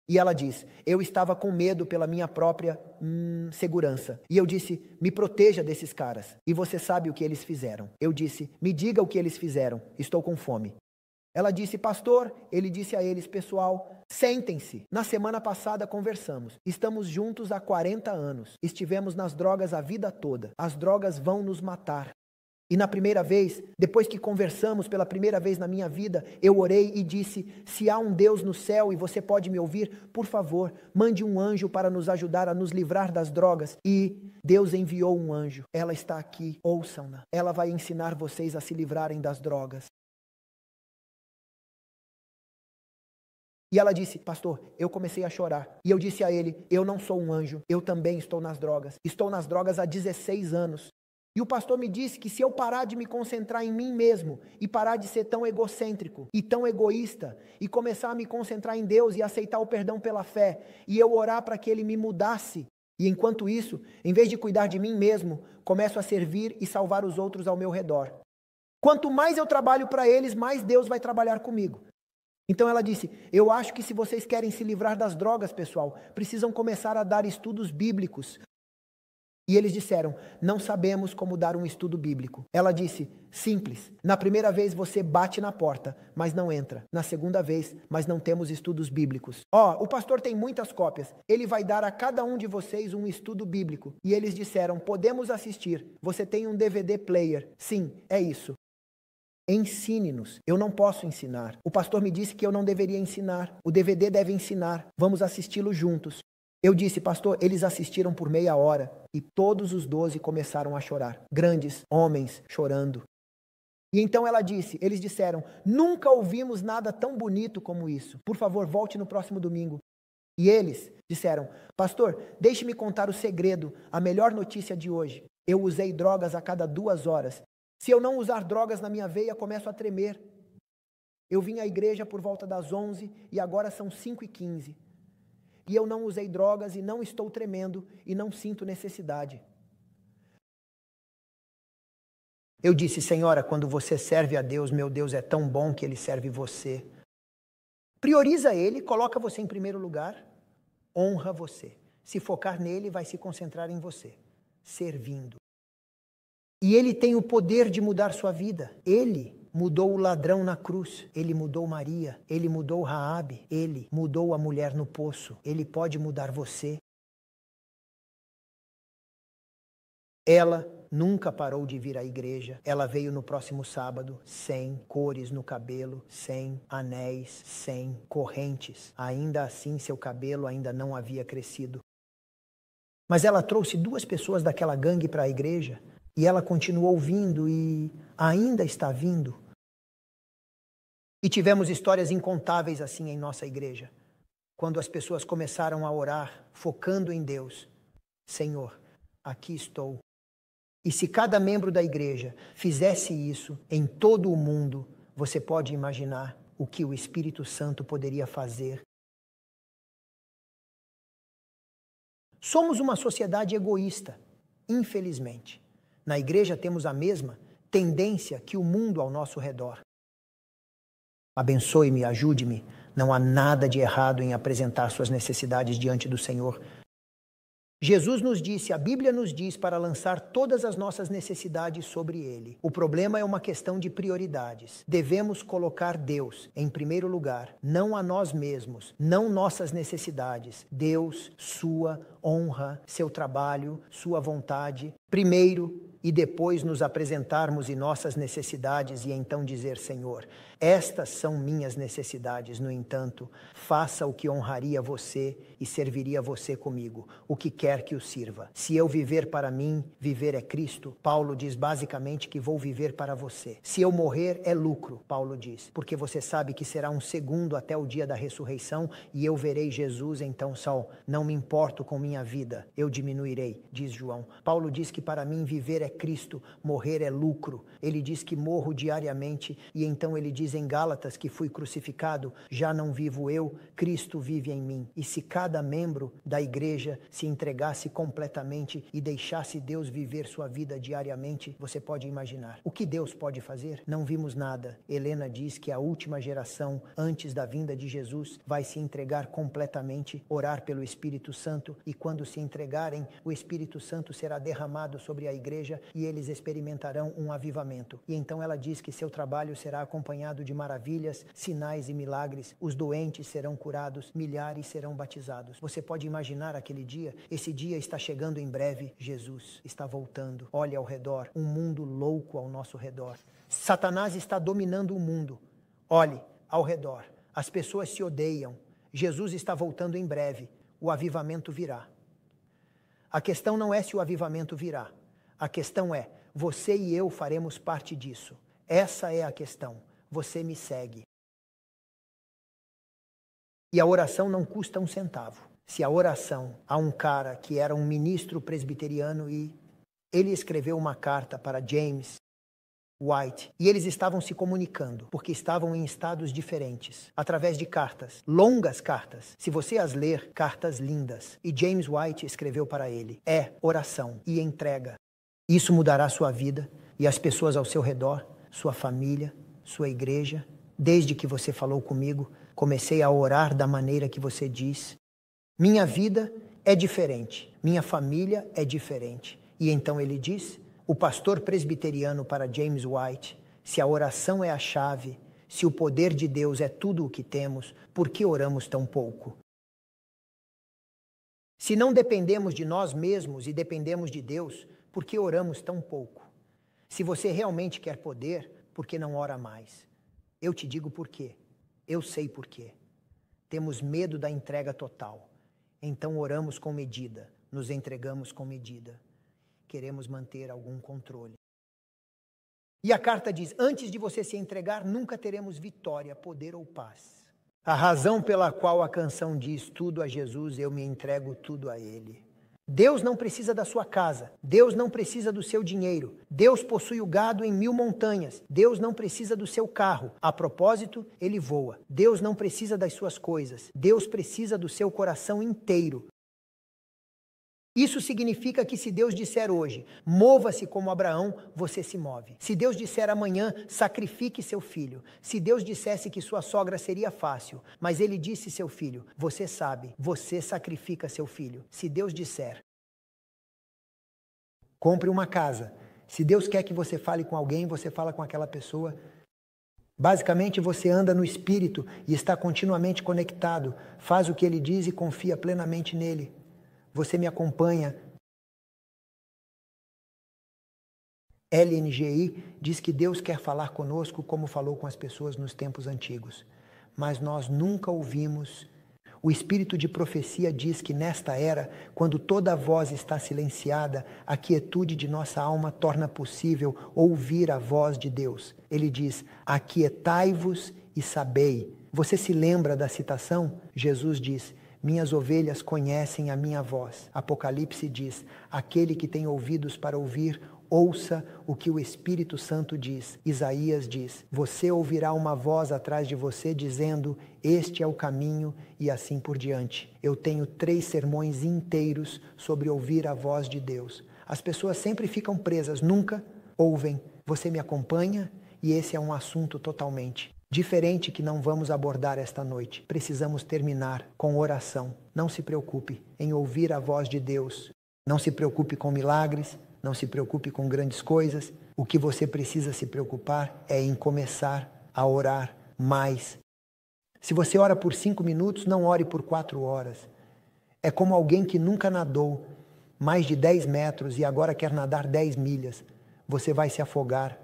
E ela diz, eu estava com medo pela minha própria segurança. E eu disse, me proteja desses caras. E você sabe o que eles fizeram. Eu disse, me diga o que eles fizeram. Estou com fome. Ela disse, pastor, ele disse a eles, pessoal, sentem-se. Na semana passada conversamos. Estamos juntos há 40 anos. Estivemos nas drogas a vida toda. As drogas vão nos matar. E na primeira vez, depois que conversamos pela primeira vez na minha vida, eu orei e disse, se há um Deus no céu e você pode me ouvir, por favor, mande um anjo para nos ajudar a nos livrar das drogas. E Deus enviou um anjo. Ela está aqui, ouçam-na. Ela vai ensinar vocês a se livrarem das drogas. E ela disse, pastor, eu comecei a chorar. E eu disse a ele, eu não sou um anjo, eu também estou nas drogas. Estou nas drogas há 16 anos. E o pastor me disse que se eu parar de me concentrar em mim mesmo e parar de ser tão egocêntrico e tão egoísta e começar a me concentrar em Deus e aceitar o perdão pela fé e eu orar para que Ele me mudasse. E enquanto isso, em vez de cuidar de mim mesmo, começo a servir e salvar os outros ao meu redor. Quanto mais eu trabalho para eles, mais Deus vai trabalhar comigo. Então ela disse, eu acho que se vocês querem se livrar das drogas, pessoal, precisam começar a dar estudos bíblicos. E eles disseram, não sabemos como dar um estudo bíblico. Ela disse, simples, na primeira vez você bate na porta, mas não entra. Na segunda vez, mas não temos estudos bíblicos. O pastor tem muitas cópias, ele vai dar a cada um de vocês um estudo bíblico. E eles disseram, podemos assistir, você tem um DVD player. Sim, é isso. Ensine-nos. Eu não posso ensinar. O pastor me disse que eu não deveria ensinar. O DVD deve ensinar. Vamos assisti-lo juntos. Eu disse, pastor, eles assistiram por meia hora e todos os 12 começaram a chorar. Grandes homens chorando. E então ela disse, eles disseram, nunca ouvimos nada tão bonito como isso. Por favor, volte no próximo domingo. E eles disseram, pastor, deixe-me contar o segredo, a melhor notícia de hoje. Eu usei drogas a cada 2 horas. Se eu não usar drogas na minha veia, começo a tremer. Eu vim à igreja por volta das 11 e agora são 5h15. E eu não usei drogas e não estou tremendo e não sinto necessidade. Eu disse, senhora, quando você serve a Deus, meu Deus é tão bom que Ele serve você. Prioriza Ele, coloca você em primeiro lugar, honra você. Se focar nele, vai se concentrar em você, servindo. E Ele tem o poder de mudar sua vida. Ele mudou o ladrão na cruz, Ele mudou Maria, Ele mudou Raabe, Ele mudou a mulher no poço, Ele pode mudar você. Ela nunca parou de vir à igreja, ela veio no próximo sábado, sem cores no cabelo, sem anéis, sem correntes. Ainda assim, seu cabelo ainda não havia crescido. Mas ela trouxe 2 pessoas daquela gangue para a igreja, e ela continuou vindo e ainda está vindo. E tivemos histórias incontáveis assim em nossa igreja. Quando as pessoas começaram a orar, focando em Deus. Senhor, aqui estou. E se cada membro da igreja fizesse isso em todo o mundo, você pode imaginar o que o Espírito Santo poderia fazer. Somos uma sociedade egoísta, infelizmente. Na igreja temos a mesma tendência que o mundo ao nosso redor. Abençoe-me, ajude-me. Não há nada de errado em apresentar suas necessidades diante do Senhor. Jesus nos disse, a Bíblia nos diz para lançar todas as nossas necessidades sobre Ele. O problema é uma questão de prioridades. Devemos colocar Deus em primeiro lugar, não a nós mesmos, não nossas necessidades. Deus, sua honra, seu trabalho, sua vontade, primeiro, e depois nos apresentarmos em nossas necessidades e então dizer, Senhor, estas são minhas necessidades, no entanto, faça o que honraria você e serviria você comigo, o que quer que o sirva. Se eu viver para mim, viver é Cristo. Paulo diz basicamente que vou viver para você. Se eu morrer, é lucro, Paulo diz, porque você sabe que será um segundo até o dia da ressurreição e eu verei Jesus, então, Saul, não me importo com minha vida, eu diminuirei, diz João. Paulo diz que para mim viver é Cristo, morrer é lucro. Ele diz que morro diariamente e então ele diz em Gálatas que fui crucificado, já não vivo eu, Cristo vive em mim. E se cada membro da igreja se entregasse completamente e deixasse Deus viver sua vida diariamente, você pode imaginar. O que Deus pode fazer? Não vimos nada. Helena diz que a última geração, antes da vinda de Jesus, vai se entregar completamente, orar pelo Espírito Santo e quando se entregarem, o Espírito Santo será derramado sobre a igreja e eles experimentarão um avivamento. E então ela diz que seu trabalho será acompanhado de maravilhas, sinais e milagres. Os doentes serão curados, milhares serão batizados. Você pode imaginar aquele dia? Esse dia está chegando em breve. Jesus está voltando. Olhe ao redor, um mundo louco ao nosso redor. Satanás está dominando o mundo. Olhe ao redor. As pessoas se odeiam. Jesus está voltando em breve. O avivamento virá. A questão não é se o avivamento virá. A questão é, você e eu faremos parte disso. Essa é a questão. Você me segue. E a oração não custa um centavo. Se a oração, há um cara que era um ministro presbiteriano e ele escreveu uma carta para James White e eles estavam se comunicando porque estavam em estados diferentes, através de cartas, longas cartas. Se você as ler, cartas lindas. E James White escreveu para ele, é oração e entrega. Isso mudará sua vida e as pessoas ao seu redor, sua família, sua igreja. Desde que você falou comigo, comecei a orar da maneira que você diz. Minha vida é diferente, minha família é diferente. E então ele diz, o pastor presbiteriano para James White, se a oração é a chave, se o poder de Deus é tudo o que temos, por que oramos tão pouco? Se não dependemos de nós mesmos e dependemos de Deus, por que oramos tão pouco? Se você realmente quer poder, por que não ora mais? Eu te digo por quê. Eu sei por quê. Temos medo da entrega total. Então oramos com medida, nos entregamos com medida. Queremos manter algum controle. E a carta diz, antes de você se entregar, nunca teremos vitória, poder ou paz. A razão pela qual a canção diz, tudo a Jesus, eu me entrego tudo a Ele. Deus não precisa da sua casa, Deus não precisa do seu dinheiro, Deus possui o gado em 1000 montanhas, Deus não precisa do seu carro, a propósito, ele voa. Deus não precisa das suas coisas, Deus precisa do seu coração inteiro. Isso significa que se Deus disser hoje, mova-se como Abraão, você se move. Se Deus disser amanhã, sacrifique seu filho. Se Deus dissesse que sua sogra seria fácil, mas ele disse seu filho, você sabe, você sacrifica seu filho. Se Deus disser, compre uma casa. Se Deus quer que você fale com alguém, você fala com aquela pessoa. Basicamente, você anda no Espírito e está continuamente conectado. Faz o que ele diz e confia plenamente nele. Você me acompanha. LNGI diz que Deus quer falar conosco como falou com as pessoas nos tempos antigos. Mas nós nunca ouvimos. O espírito de profecia diz que nesta era, quando toda voz está silenciada, a quietude de nossa alma torna possível ouvir a voz de Deus. Ele diz, aquietai-vos e sabei. Você se lembra da citação? Jesus diz, minhas ovelhas conhecem a minha voz. Apocalipse diz, aquele que tem ouvidos para ouvir, Ouça o que o Espírito Santo diz. Isaías diz: você ouvirá uma voz atrás de você dizendo: este é o caminho, e assim por diante. Eu tenho 3 sermões inteiros sobre ouvir a voz de Deus. As pessoas sempre ficam presas, nunca ouvem. Você me acompanha? E esse é um assunto totalmente diferente que não vamos abordar esta noite. Precisamos terminar com oração. Não se preocupe em ouvir a voz de Deus. Não se preocupe com milagres. Não se preocupe com grandes coisas. O que você precisa se preocupar é em começar a orar mais. Se você ora por 5 minutos, não ore por 4 horas. É como alguém que nunca nadou mais de 10 metros e agora quer nadar 10 milhas. Você vai se afogar.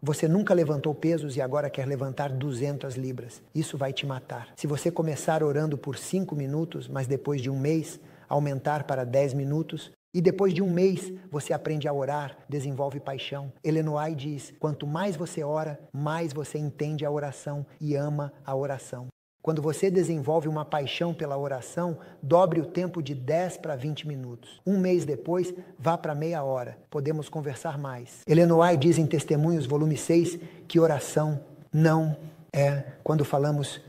Você nunca levantou pesos e agora quer levantar 200 libras. Isso vai te matar. Se você começar orando por 5 minutos, mas depois de um mês aumentar para 10 minutos, e depois de um mês, você aprende a orar, desenvolve paixão. Ellen White diz: quanto mais você ora, mais você entende a oração e ama a oração. Quando você desenvolve uma paixão pela oração, dobre o tempo de 10 para 20 minutos. Um mês depois, vá para meia hora. Podemos conversar mais. Ellen White diz em Testemunhos, volume 6, que oração não é quando falamos.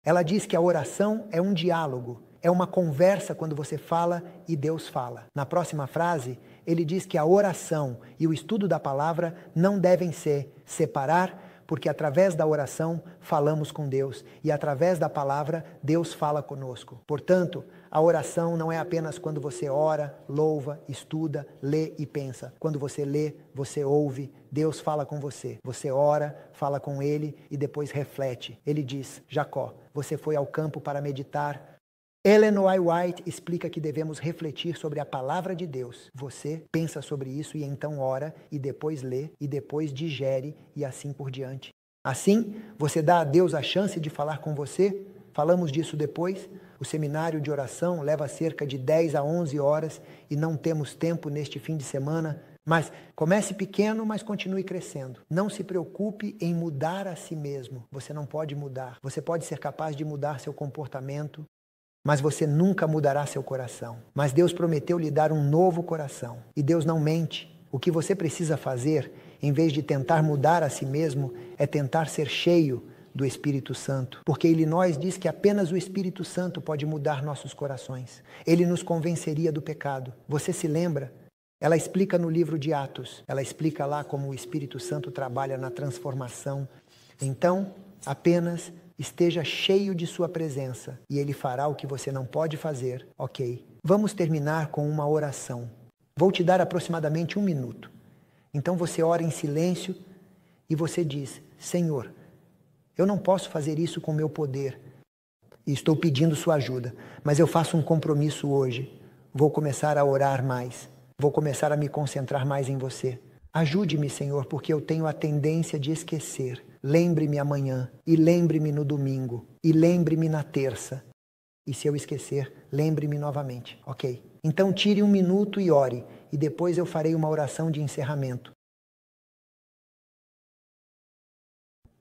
Ela diz que a oração é um diálogo. É uma conversa quando você fala e Deus fala. Na próxima frase, ele diz que a oração e o estudo da palavra não devem se separar, porque através da oração falamos com Deus e através da palavra Deus fala conosco. Portanto, a oração não é apenas quando você ora, louva, estuda, lê e pensa. Quando você lê, você ouve, Deus fala com você. Você ora, fala com Ele e depois reflete. Ele diz: Jacó, você foi ao campo para meditar. Ellen White explica que devemos refletir sobre a palavra de Deus. Você pensa sobre isso e então ora, e depois lê, e depois digere, e assim por diante. Assim, você dá a Deus a chance de falar com você. Falamos disso depois. O seminário de oração leva cerca de 10 a 11 horas e não temos tempo neste fim de semana. Mas comece pequeno, mas continue crescendo. Não se preocupe em mudar a si mesmo. Você não pode mudar. Você pode ser capaz de mudar seu comportamento, mas você nunca mudará seu coração. Mas Deus prometeu lhe dar um novo coração. E Deus não mente. O que você precisa fazer, em vez de tentar mudar a si mesmo, é tentar ser cheio do Espírito Santo. Porque Illinois diz que apenas o Espírito Santo pode mudar nossos corações. Ele nos convenceria do pecado. Você se lembra? Ela explica no livro de Atos. Ela explica lá como o Espírito Santo trabalha na transformação. Então, apenas esteja cheio de sua presença e Ele fará o que você não pode fazer, ok? Vamos terminar com uma oração. Vou te dar aproximadamente 1 minuto. Então você ora em silêncio e você diz: Senhor, eu não posso fazer isso com meu poder e estou pedindo sua ajuda, mas eu faço um compromisso hoje. Vou começar a orar mais. Vou começar a me concentrar mais em você. Ajude-me, Senhor, porque eu tenho a tendência de esquecer. Lembre-me amanhã, e lembre-me no domingo, e lembre-me na terça. E se eu esquecer, lembre-me novamente, ok? Então tire 1 minuto e ore, e depois eu farei uma oração de encerramento.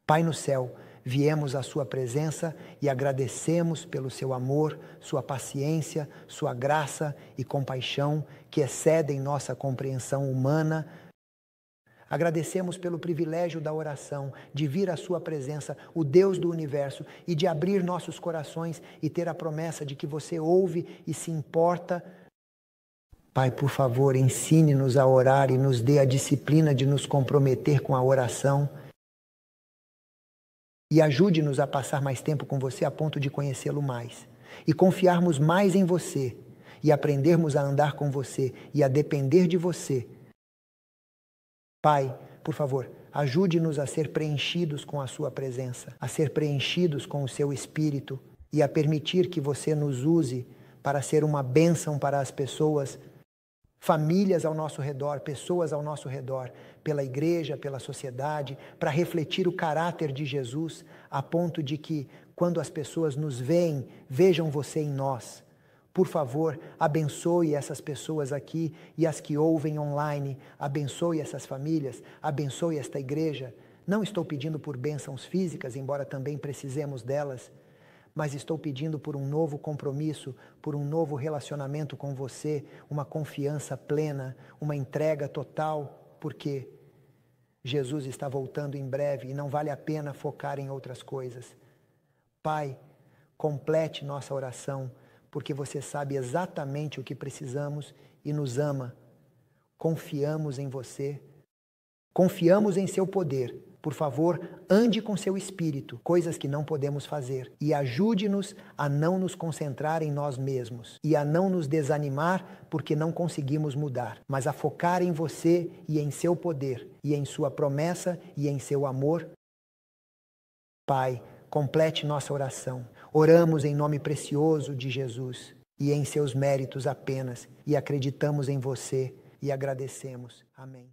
Pai no céu, viemos à sua presença e agradecemos pelo seu amor, sua paciência, sua graça e compaixão que excedem nossa compreensão humana. Agradecemos pelo privilégio da oração, de vir à sua presença, o Deus do universo, e de abrir nossos corações e ter a promessa de que você ouve e se importa. Pai, por favor, ensine-nos a orar e nos dê a disciplina de nos comprometer com a oração. E ajude-nos a passar mais tempo com você a ponto de conhecê-lo mais. E confiarmos mais em você. E aprendermos a andar com você e a depender de você. Pai, por favor, ajude-nos a ser preenchidos com a sua presença, a ser preenchidos com o seu Espírito e a permitir que você nos use para ser uma bênção para as pessoas, famílias ao nosso redor, pessoas ao nosso redor, pela igreja, pela sociedade, para refletir o caráter de Jesus, a ponto de que, quando as pessoas nos veem, vejam você em nós. Por favor, abençoe essas pessoas aqui e as que ouvem online. Abençoe essas famílias, abençoe esta igreja. Não estou pedindo por bênçãos físicas, embora também precisemos delas, mas estou pedindo por um novo compromisso, por um novo relacionamento com você, uma confiança plena, uma entrega total, porque Jesus está voltando em breve e não vale a pena focar em outras coisas. Pai, complete nossa oração, porque você sabe exatamente o que precisamos e nos ama. Confiamos em você, confiamos em seu poder. Por favor, ande com seu espírito, coisas que não podemos fazer, e ajude-nos a não nos concentrar em nós mesmos e a não nos desanimar porque não conseguimos mudar, mas a focar em você e em seu poder, e em sua promessa e em seu amor. Pai, complete nossa oração. Oramos em nome precioso de Jesus e em seus méritos apenas, e acreditamos em você e agradecemos. Amém.